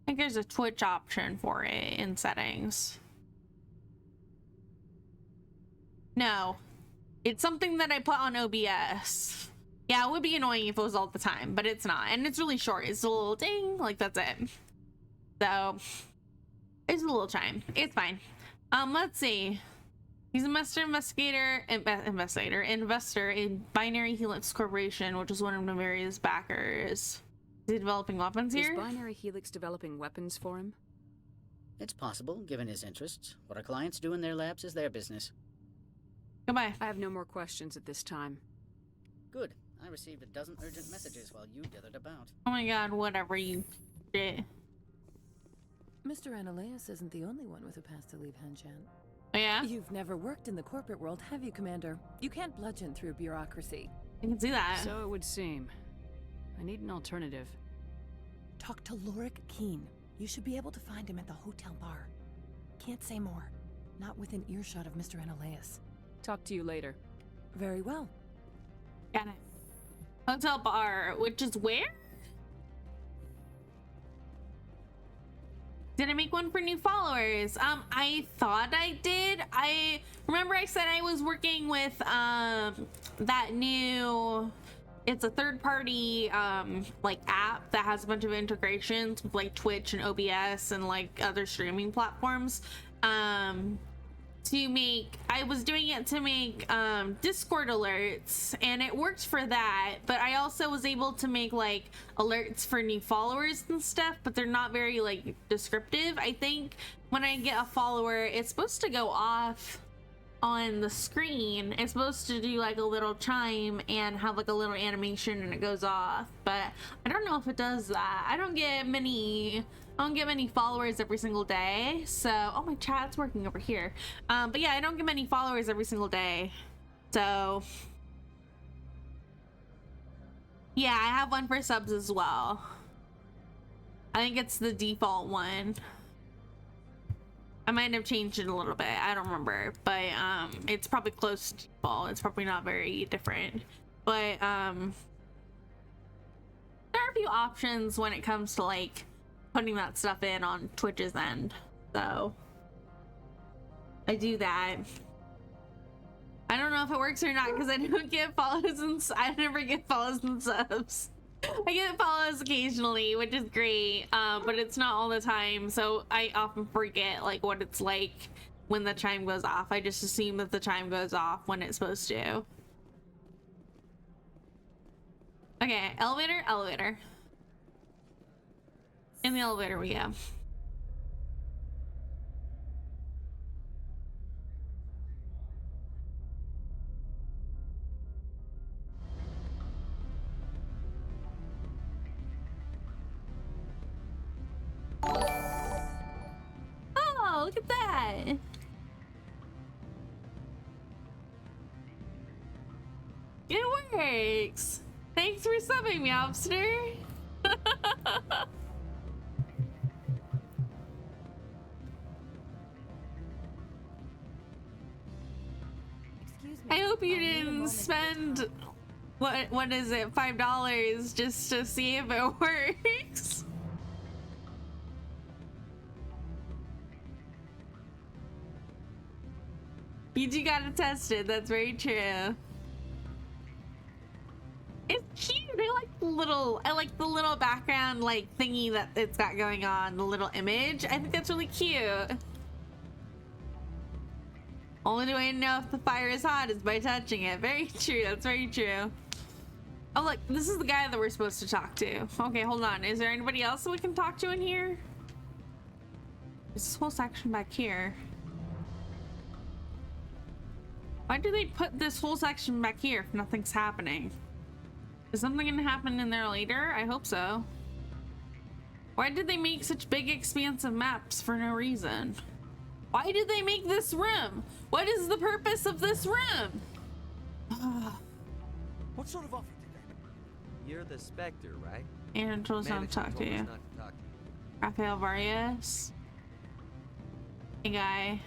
think there's a Twitch option for it in settings. No, it's something that I put on OBS. Yeah, it would be annoying if it was all the time, but it's not. And it's really short. It's a little ding, like that's it. So it's a little chime. It's fine. Let's see. He's a master investor in Binary Helix Corporation, which is one of Neveria's backers. Is he developing weapons here? Is Binary Helix developing weapons for him? It's possible, given his interests. What our clients do in their labs is their business. Goodbye. I have no more questions at this time. Good. I received a dozen urgent messages while you dithered about. Oh my god, whatever you did. Mr. Analeas isn't the only one with a past to leave Hanshan. Oh yeah? You've never worked in the corporate world, have you, Commander? You can't bludgeon through bureaucracy. I can see that. So it would seem. I need an alternative. Talk to Lorik Keen. You should be able to find him at the hotel bar. Can't say more. Not within earshot of Mr. Analeas. Talk to you later. Very well. Got it. Hotel bar, which is where? Did I make one for new followers? I thought I did. I remember I said I was working with that new, it's a third-party like app that has a bunch of integrations with like Twitch and OBS and like other streaming platforms. I was doing it to make Discord alerts, and it worked for that, but I also was able to make like alerts for new followers and stuff, but they're not very like descriptive. I think when I get a follower, it's supposed to go off on the screen. It's supposed to do like a little chime and have like a little animation and it goes off, but I don't know if it does that. I don't get many followers every single day, so oh, my chat's working over here. But yeah, I don't get many followers every single day, so yeah, I have one for subs as well. I think it's the default one. I might have changed it a little bit, I don't remember, but it's probably close to default. It's probably not very different, but there are a few options when it comes to like putting that stuff in on Twitch's end, so I do that. I don't know if it works or not because I don't get follows and I never get follows and subs. I get follows occasionally, which is great, but it's not all the time, so I often forget like what it's like when the chime goes off. I just assume that the chime goes off when it's supposed to. Okay, elevator. In the elevator we go. Oh, look at that. It works. Thanks for subbing me, Obster. I hope you didn't spend what is it, $5 just to see if it works. You do gotta test it. That's very true. It's cute. I like the little background like thingy that it's got going on, the little image. I think that's really cute. Only way to know if the fire is hot is by touching it. Very true. That's very true. Oh look, this is the guy that we're supposed to talk to. Okay, hold on. Is there anybody else that we can talk to in here? There's this whole section back here. Why do they put this whole section back here if nothing's happening? Is something gonna happen in there later? I hope so. Why did they make such big expansive maps for no reason? Why did they make this room? What is the purpose of this room? What sort of offer did they? You're the Spectre, right? Aaron told us not to talk to you. Not to talk to you. Rafael Vargas. Hey guy.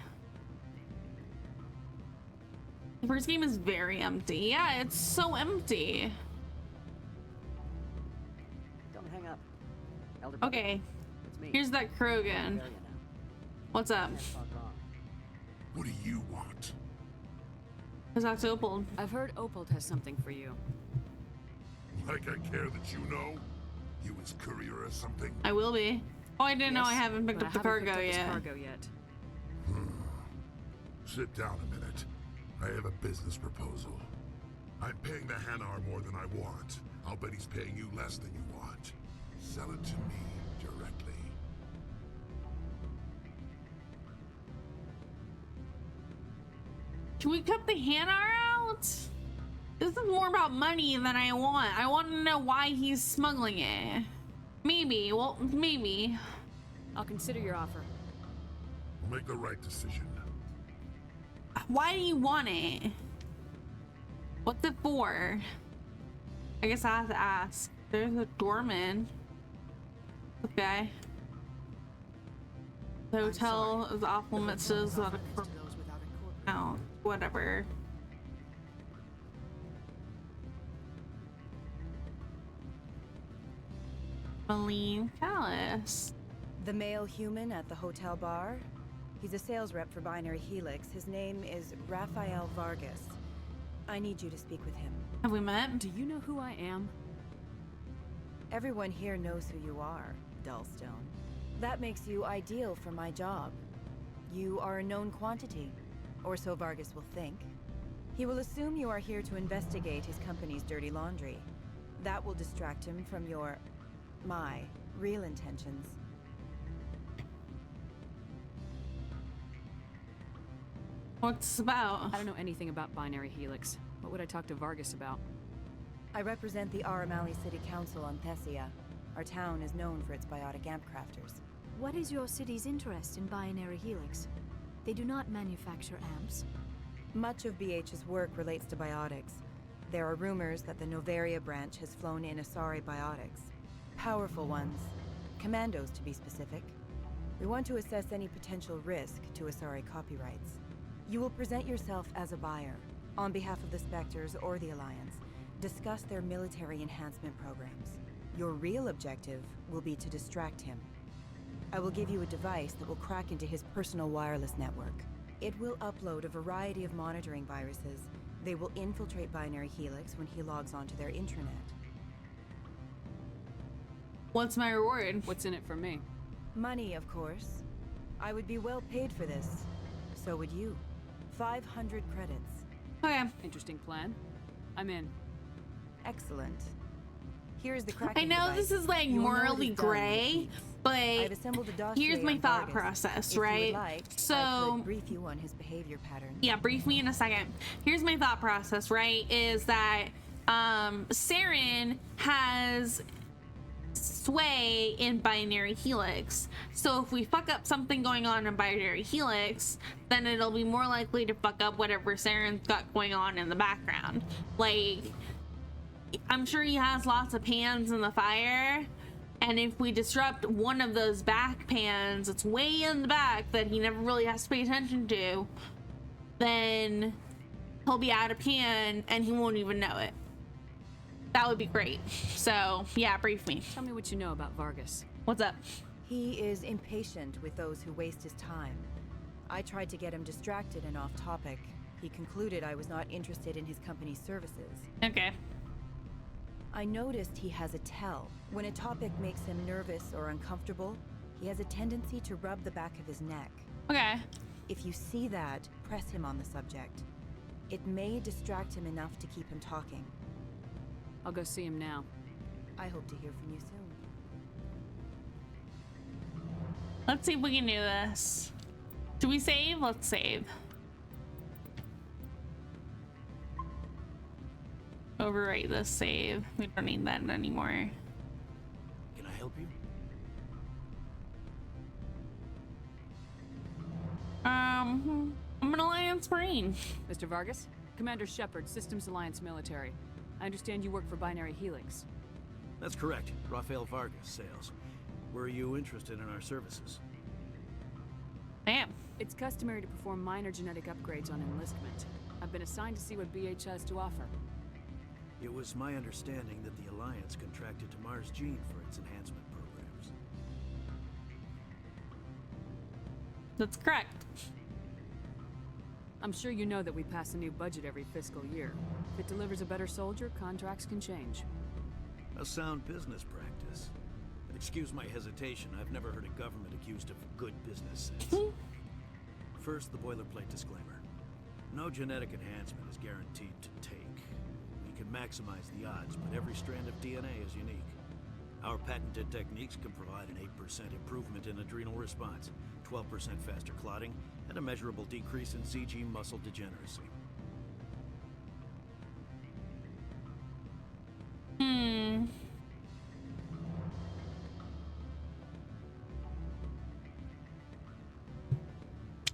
The first game is very empty. Yeah, it's so empty. Don't hang up. Elder Okay. It's me. Here's that Krogan. What's up? What do you want? Cause that's Opal. I've heard Opal has something for you. Like I care that you know? You his courier or something? I will be. Oh, I didn't know I haven't picked up the cargo yet. Sit down a minute. I have a business proposal. I'm paying the Hanar more than I want. I'll bet he's paying you less than you want. Sell it to me directly. Can we cut the Hanar out? This is more about money than I want. I want to know why he's smuggling it. Maybe. Well, maybe. I'll consider your offer. We'll make the right decision. Why do you want it? What's it for? I guess I have to ask. There's a doorman. Okay. The hotel is off limits to those without a count. Whatever. Maline Callis. The male human at the hotel bar? He's a sales rep for Binary Helix. His name is Rafael Vargas. I need you to speak with him. Have we met? Do you know who I am? Everyone here knows who you are, Dullstone. That makes you ideal for my job. You are a known quantity, or so Vargas will think. He will assume you are here to investigate his company's dirty laundry. That will distract him from my real intentions. What's this about? I don't know anything about Binary Helix. What would I talk to Vargas about? I represent the Aramali City Council on Thessia. Our town is known for its biotic amp crafters. What is your city's interest in Binary Helix? They do not manufacture amps. Much of BH's work relates to biotics. There are rumors that the Novaria branch has flown in Asari biotics. Powerful ones. Commandos, to be specific. We want to assess any potential risk to Asari copyrights. You will present yourself as a buyer, on behalf of the Spectres or the Alliance. Discuss their military enhancement programs. Your real objective will be to distract him. I will give you a device that will crack into his personal wireless network. It will upload a variety of monitoring viruses. They will infiltrate Binary Helix when he logs onto their intranet. What's my reward? What's in it for me? Money, of course. I would be well paid for this. So would you. 500 credits. Okay. Interesting plan. I'm in. Excellent. Here's the cracking I know device. this is like You'll know morally it is done in gray, weeks. but I've assembled a dossier here's my on thought Vargas. process, If you right? would like, I So could brief you on his behavior patterns. yeah, brief me in a second. Here's my thought process, right? Is that Saren has sway in Binary Helix. So if we fuck up something going on in Binary Helix, then it'll be more likely to fuck up whatever Saren's got going on in the background. Like, I'm sure he has lots of pans in the fire, and if we disrupt one of those back pans, it's way in the back that he never really has to pay attention to, then he'll be out of pan and he won't even know it. That would be great. So yeah, brief me. Tell me what you know about Vargas. What's up? He is impatient with those who waste his time. I tried to get him distracted and off topic, He concluded I was not interested in his company's services. Okay. I noticed he has a tell. When a topic makes him nervous or uncomfortable, he has a tendency to rub the back of his neck. Okay. If you see that, press him on the subject. It may distract him enough to keep him talking. I'll go see him now. I hope to hear from you soon. Let's see if we can do this. Do we save? Let's save. Overwrite this save. We don't need that anymore. Can I help you? I'm an Alliance Marine. Mr. Vargas? Commander Shepard, Systems Alliance Military. I understand you work for Binary Helix. That's correct. Rafael Vargas, sales. Were you interested in our services? I am. It's customary to perform minor genetic upgrades on enlistment. I've been assigned to see what BH has to offer. It was my understanding that the Alliance contracted to Mars Gene for its enhancement programs. That's correct. I'm sure you know that we pass a new budget every fiscal year. If it delivers a better soldier, contracts can change. A sound business practice. Excuse my hesitation, I've never heard a government accused of good business sense. First, the boilerplate disclaimer. No genetic enhancement is guaranteed to take. We can maximize the odds, but every strand of DNA is unique. Our patented techniques can provide an 8% improvement in adrenal response, 12% faster clotting, and a measurable decrease in CG muscle degeneracy.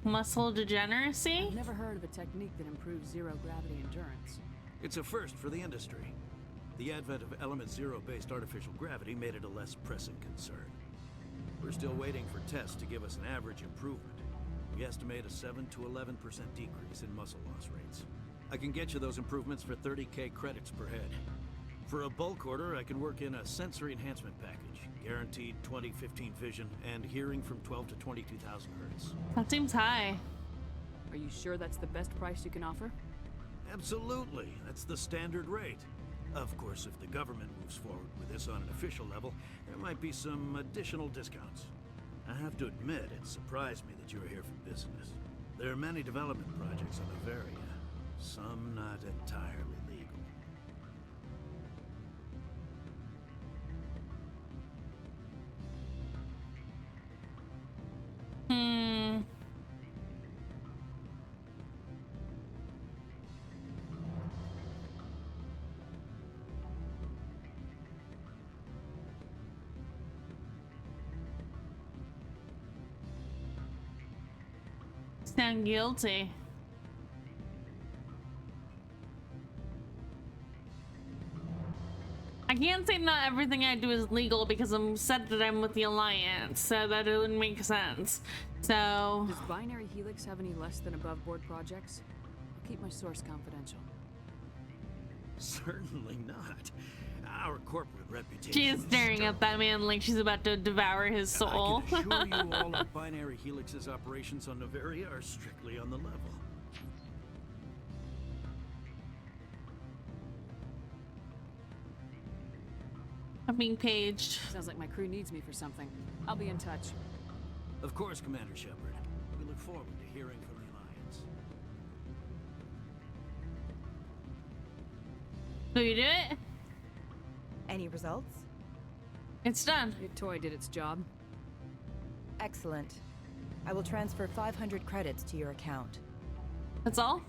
Muscle degeneracy? I've never heard of a technique that improves zero-gravity endurance. It's a first for the industry. The advent of element zero-based artificial gravity made it a less pressing concern. We're still waiting for tests to give us an average improvement. We estimate a 7 to 11% decrease in muscle loss rates. I can get you those improvements for 30k credits per head. For a bulk order, I can work in a sensory enhancement package. Guaranteed 20/15 vision and hearing from 12 to 22,000 hertz. That seems high. Are you sure that's the best price you can offer? Absolutely. That's the standard rate. Of course, if the government moves forward with this on an official level, there might be some additional discounts. I have to admit, it surprised me that you were here for business. There are many development projects on Noveria, some not entirely legal. Sound guilty. I can't say not everything I do is legal because I'm said that I'm with the Alliance, so that it wouldn't make sense. So does Binary Helix have any less than above board projects? I'll keep my source confidential. Certainly not. Our corporate reputation. She is staring at that man like she's about to devour his soul. I can assure you all of Binary Helix's operations on Noveria are strictly on the level. I'm being paged. Sounds like my crew needs me for something. I'll be in touch. Of course, Commander Shepard. We look forward to hearing from the Alliance. Do you do it? Any results? It's done. Your toy did its job. Excellent. I will transfer 500 credits to your account. That's all?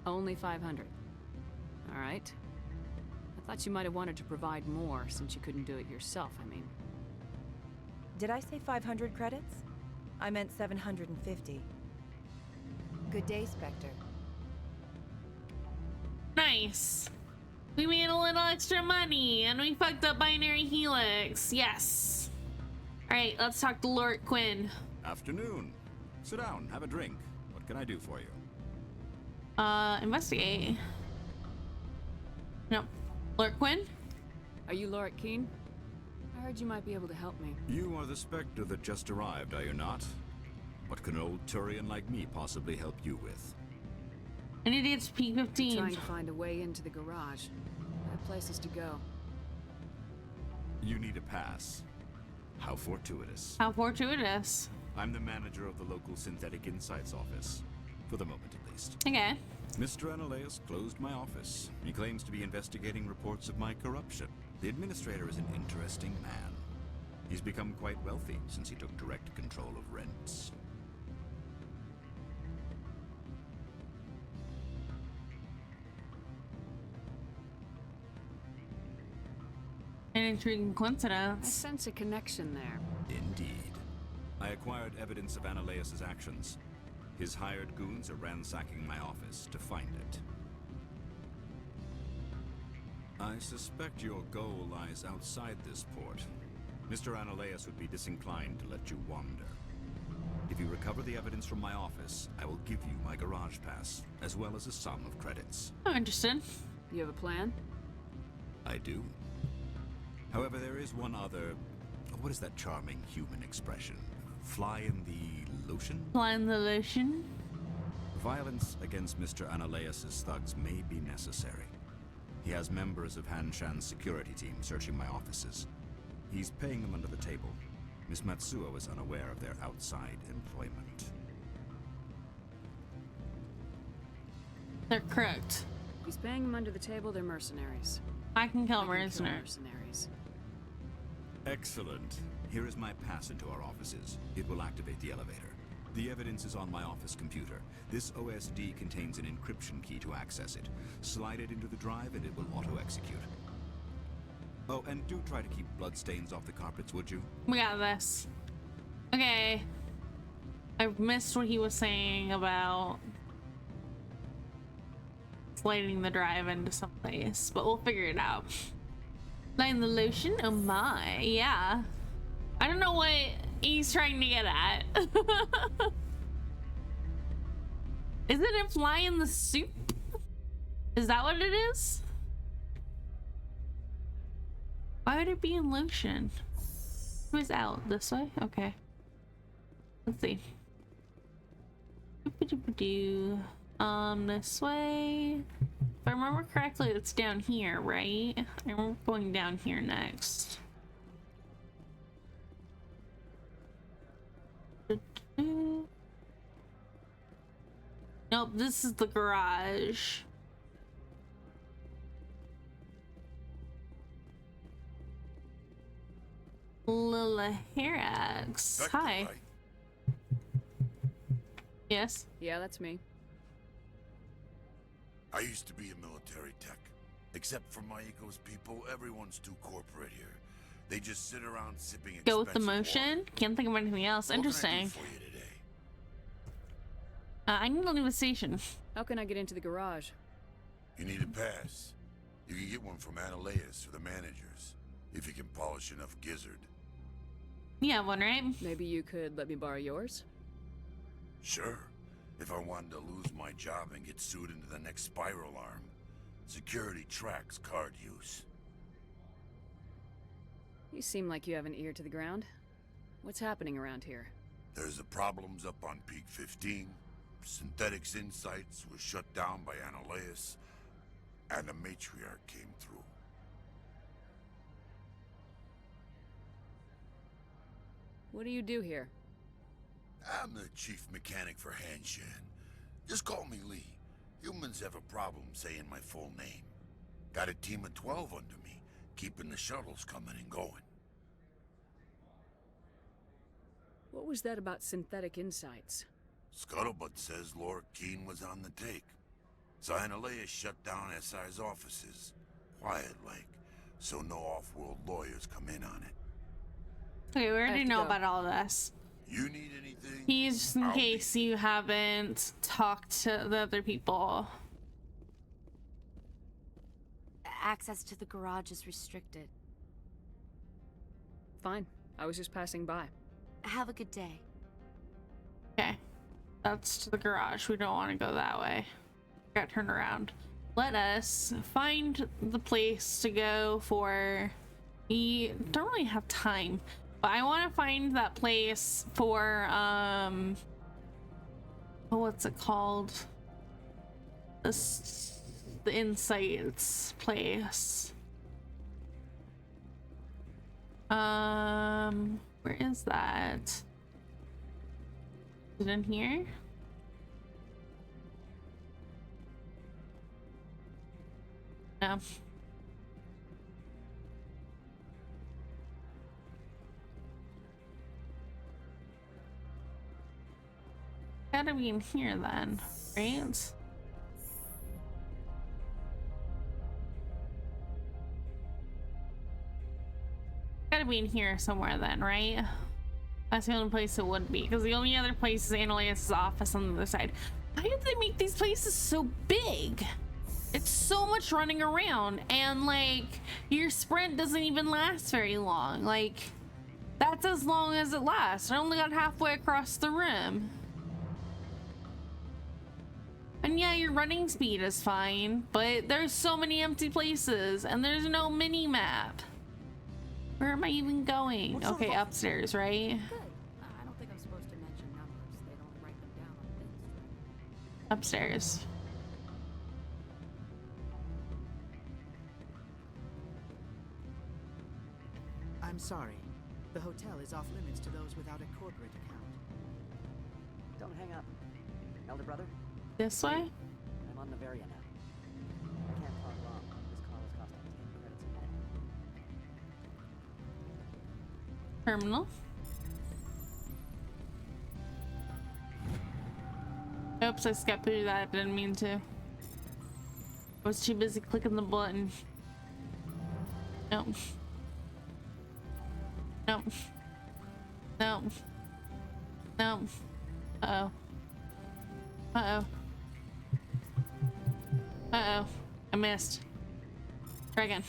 Only 500. All right. I thought you might have wanted to provide more since you couldn't do it yourself, I mean. Did I say 500 credits? I meant 750. Good day, Spectre. Nice. We made a little extra money and we fucked up Binary Helix. Yes. Alright, let's talk to Lord Quinn. Afternoon. Sit down, have a drink. What can I do for you? Investigate. No. Lord Quinn? Are you Lord Keene? I heard you might be able to help me. You are the Spectre that just arrived, are you not? What can an old Turian like me possibly help you with? I need to get to peak 15. Trying to find a way into the garage. I have places to go. You need a pass. How fortuitous. How fortuitous. I'm the manager of the local Synthetic Insights office. For the moment, at least. Okay. Mr. Analeus closed my office. He claims to be investigating reports of my corruption. The administrator is an interesting man. He's become quite wealthy since he took direct control of rents. An intriguing coincidence. I sense a connection there. Indeed. I acquired evidence of Analeus' actions. His hired goons are ransacking my office to find it. I suspect your goal lies outside this port. Mr. Analeus would be disinclined to let you wander. If you recover the evidence from my office, I will give you my garage pass, as well as a sum of credits. I'm interested. You have a plan? I do. However, there is one other... What is that charming human expression? Fly in the lotion? Fly in the lotion? Violence against Mr. Analeus' thugs may be necessary. He has members of Hanshan's security team searching my offices. He's paying them under the table. Miss Matsuo is unaware of their outside employment. They're crooked. He's paying them under the table, they're mercenaries. I can kill mercenaries. Excellent. Here is my pass into our offices. It will activate the elevator. The evidence is on my office computer. This OSD contains an encryption key to access it. Slide it into the drive and it will auto-execute. Oh, and do try to keep bloodstains off the carpets, would you? We got this. Okay. I missed what he was saying about sliding the drive into someplace, but we'll figure it out. Line the lotion? Oh my, yeah. I don't know what he's trying to get at. Isn't it fly in the soup? Is that what it is? Why would it be in lotion? Who's out? This way? Okay. Let's see. This way. If I remember correctly, it's down here, right? I remember going down here next. Nope, this is the garage. Lilahirax. Hi. Yes? Yeah, that's me. I used to be a military tech. Except for Maiko's people, everyone's too corporate here. They just sit around sipping expensive Go with the motion? water. Can't think of anything else. Interesting. I need to leave the station. How can I get into the garage? You need a pass. You can get one from Analeus or the managers, if you can polish enough gizzard. You have one, right? Maybe you could let me borrow yours? Sure. If I wanted to lose my job and get sued into the next spiral arm. Security tracks card use. You seem like you have an ear to the ground. What's happening around here? There's the problems up on Peak 15. Synthetics Insights was shut down by Analeus. And the matriarch came through. What do you do here? I'm the chief mechanic for Hanshan. Just call me Lee. Humans have a problem saying my full name. Got a team of 12 under me, keeping the shuttles coming and going. What was that about Synthetic Insights? Scuttlebutt says Lord Keene was on the take. So Analeus shut down SI's offices. Quiet like, so no off-world lawyers come in on it. Okay, we already know about all this. You need anything? He's just in case you haven't talked to the other people. Access to the garage is restricted. Fine. I was just passing by. Have a good day. Okay. That's to the garage. We don't want to go that way. Got turned around. Let us find the place to go for... We don't really have time. But I want to find that place for, what's it called? the insights place. Where is that? Is it in here? No. Gotta be in here then, right? Gotta be in here somewhere then, right? That's the only place it would be, because the only other place is Annalia's office on the other side. Why did they make these places so big? It's so much running around, and like your sprint doesn't even last very long. Like that's as long as it lasts. I only got halfway across the room. And yeah, your running speed is fine, but there's so many empty places and there's no mini map. Where am I even going? Okay, upstairs, right? I don't think I'm supposed to mention numbers. They don't write them down on things. Upstairs. I'm sorry. The hotel is off limits to those without a corporate account. Don't hang up. Elder brother? This way? I'm on Novaria now. I can't talk long. This call is costing 10 credits a minute. Terminal. Oops, I skipped through that. Didn't mean to. I was too busy clicking the button. Nope. Nope. Nope. Nope. Uh-oh. Uh-oh. Uh-oh. I missed. Try again.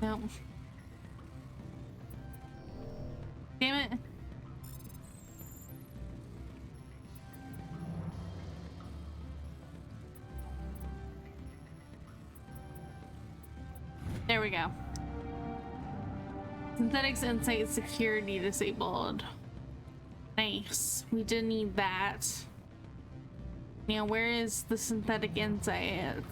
No. Damn it. There we go. Synthetics Insight Security disabled. Nice. We did need that. Now, where is the Synthetic Insight?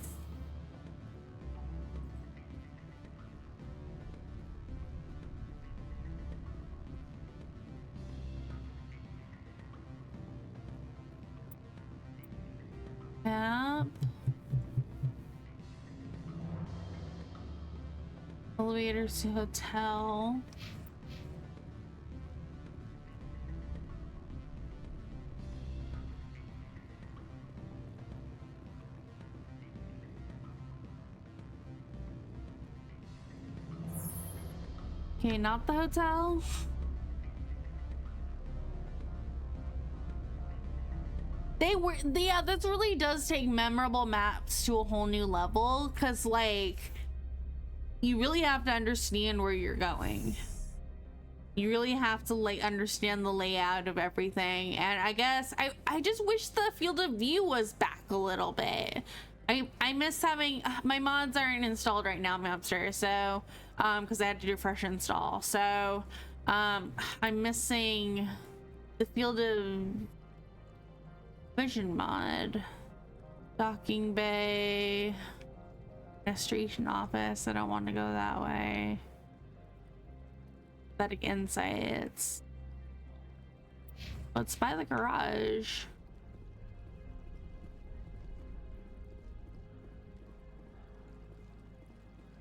Yep. Elevators to hotel. Okay, not the hotel. Yeah, this really does take memorable maps to a whole new level, because like you really have to understand where you're going. You really have to like understand the layout of everything. And I guess I just wish the field of view was back a little bit. I miss having my mods aren't installed right now. I'm upstairs, so because I had to do a fresh install. So I'm missing the field of vision mod, docking bay, administration office. I don't want to go that way. Synthetic Insights. Let's buy the garage.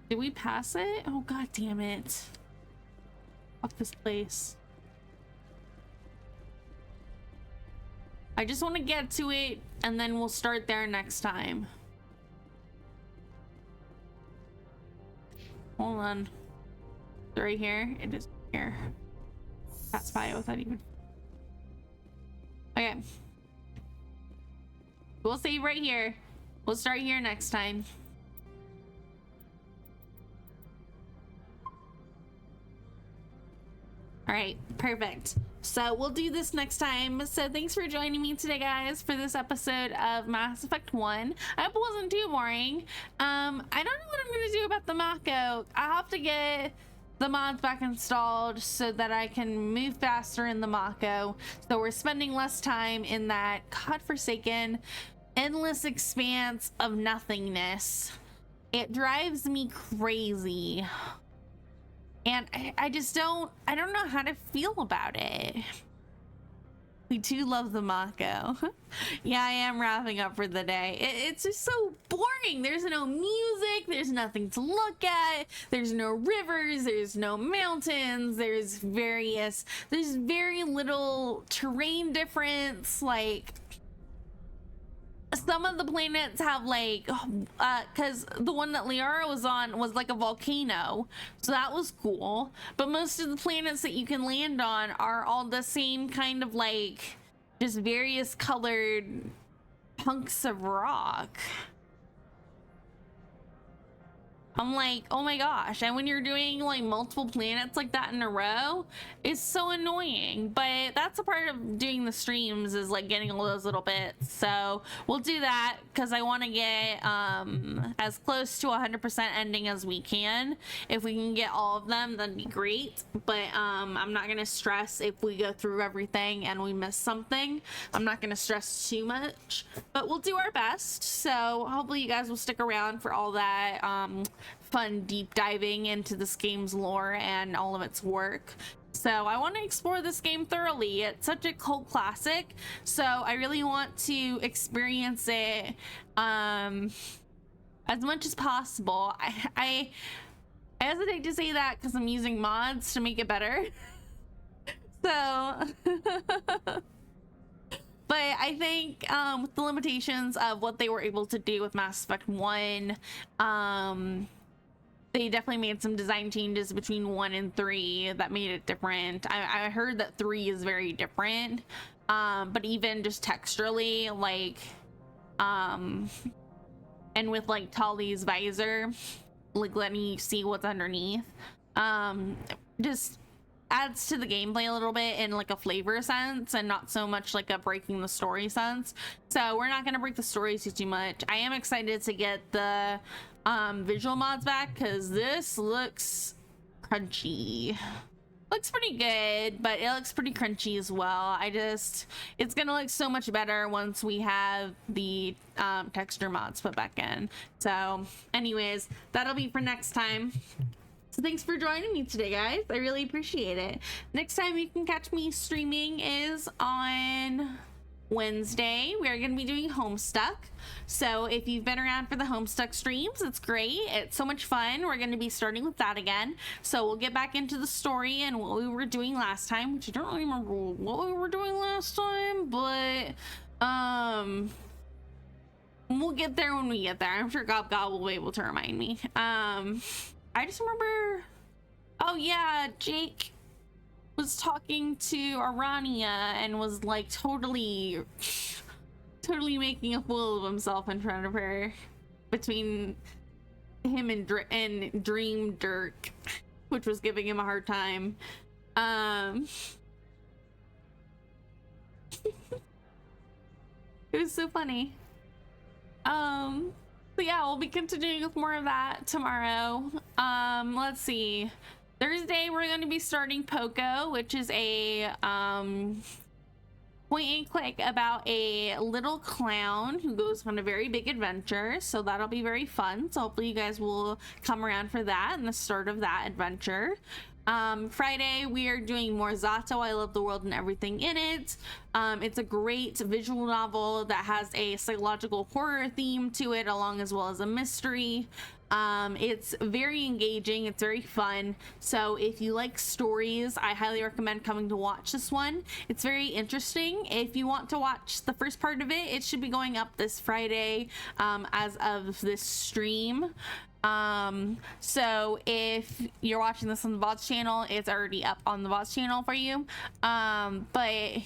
Did we pass it? Oh god damn it. Fuck this place. I just want to get to it and then we'll start there next time. Hold on. Is it right here? It is here. That's by it without even. Okay. We'll save right here. We'll start here next time. All right, perfect. So we'll do this next time. So thanks for joining me today, guys, for this episode of Mass Effect 1. I hope it wasn't too boring. I don't know what I'm gonna do about the Mako. I have to get the mods back installed so that I can move faster in the Mako. So we're spending less time in that godforsaken, endless expanse of nothingness. It drives me crazy. And I don't know how to feel about it. We do love the Mako. Yeah, I am wrapping up for the day. It's just so boring. There's no music. There's nothing to look at. There's no rivers. There's no mountains. There's very little terrain difference. Like, some of the planets have like, because the one that Liara was on was like a volcano, so that was cool. But most of the planets that you can land on are all the same kind of like, just various colored hunks of rock. I'm like, oh my gosh. And when you're doing like multiple planets like that in a row, it's so annoying. But that's a part of doing the streams, is like getting all those little bits. So we'll do that because I want to get as close to 100% ending as we can. If we can get all of them, that'd be great. But I'm not gonna stress if we go through everything and we miss something. I'm not gonna stress too much, but we'll do our best. So hopefully you guys will stick around for all that fun deep diving into this game's lore and all of its work. So I want to explore this game thoroughly. It's such a cult classic, so I really want to experience it as much as possible. I hesitate to say that because I'm using mods to make it better. So but I think with the limitations of what they were able to do with Mass Effect 1, they definitely made some design changes between 1 and 3 that made it different. I heard that 3 is very different, but even just texturally, like, and with like Tali's visor, like letting you see what's underneath, just adds to the gameplay a little bit in like a flavor sense, and not so much like a breaking the story sense. So we're not going to break the story too much. I am excited to get the visual mods back because this looks crunchy. Looks pretty good, but it looks pretty crunchy as well. It's gonna look so much better once we have the texture mods put back in. So anyways, that'll be for next time. So thanks for joining me today, guys. I really appreciate it. Next time you can catch me streaming is on Wednesday. We are going to be doing Homestuck. So if you've been around for the Homestuck streams, it's great. It's so much fun. We're going to be starting with that again. So we'll get back into the story and what we were doing last time, which I don't really remember what we were doing last time, but we'll get there when we get there. I'm sure Gob will be able to remind me. I just remember, oh yeah, Jake was talking to Arania and was like totally making a fool of himself in front of her, between him and Dream Dirk, which was giving him a hard time. It was so funny. So yeah, we'll be continuing with more of that tomorrow. Let's see. Thursday, we're going to be starting Poco, which is a point and click about a little clown who goes on a very big adventure. So that'll be very fun. So hopefully you guys will come around for that and the start of that adventure. Friday, we are doing more Zato, I Love the World and Everything in It. It's a great visual novel that has a psychological horror theme to it, along as well as a mystery. It's very engaging, it's very fun. So if you like stories, I highly recommend coming to watch this one. It's very interesting. If you want to watch the first part of it, it should be going up this Friday as of this stream. So if you're watching this on the VODs channel, it's already up on the VODs channel for you. But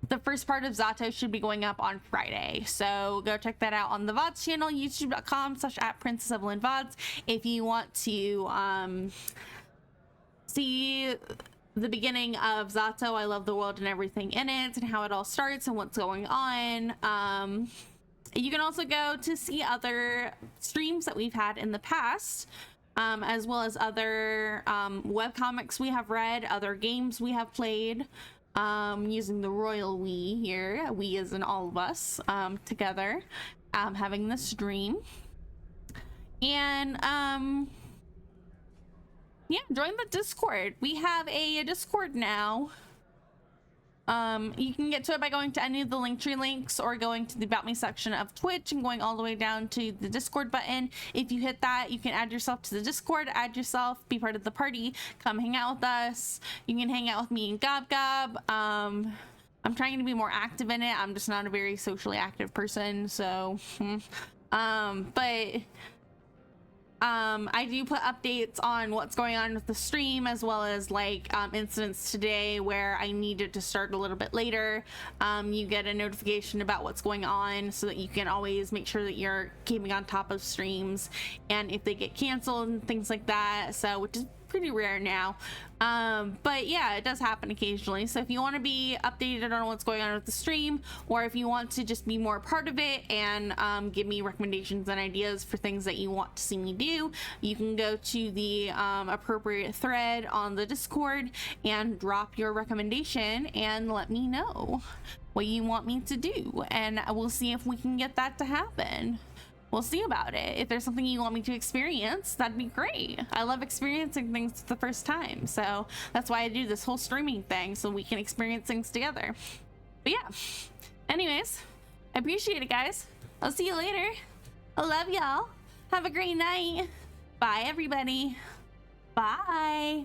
the first part of Zato should be going up on Friday. So go check that out on the VODs channel, youtube.com/@princessevillan VODs. If you want to see the beginning of Zato, I Love the World and everything in it, and how it all starts and what's going on. You can also go to see other streams that we've had in the past, as well as other webcomics we have read, other games we have played, using the royal we here, we as in all of us, together, having this stream. And yeah, join the Discord. We have a Discord now. You can get to it by going to any of the Linktree links or going to the About Me section of Twitch and going all the way down to the Discord button. If you hit that, you can add yourself to the Discord, add yourself, be part of the party, come hang out with us. You can hang out with me and Gob Gob. I'm trying to be more active in it. I'm just not a very socially active person, so I do put updates on what's going on with the stream, as well as like incidents today where I needed to start a little bit later. You get a notification about what's going on so that you can always make sure that you're keeping on top of streams and if they get canceled and things like that, so which is pretty rare now. But yeah, it does happen occasionally. So if you want to be updated on what's going on with the stream, or if you want to just be more a part of it and give me recommendations and ideas for things that you want to see me do, you can go to the appropriate thread on the Discord and drop your recommendation and let me know what you want me to do, and we'll see if we can get that to happen. We'll see about it. If there's something you want me to experience, that'd be great. I love experiencing things for the first time, so that's why I do this whole streaming thing, so we can experience things together. But yeah, anyways, I appreciate it, guys. I'll see you later. I love y'all. Have a great night. Bye, everybody. Bye.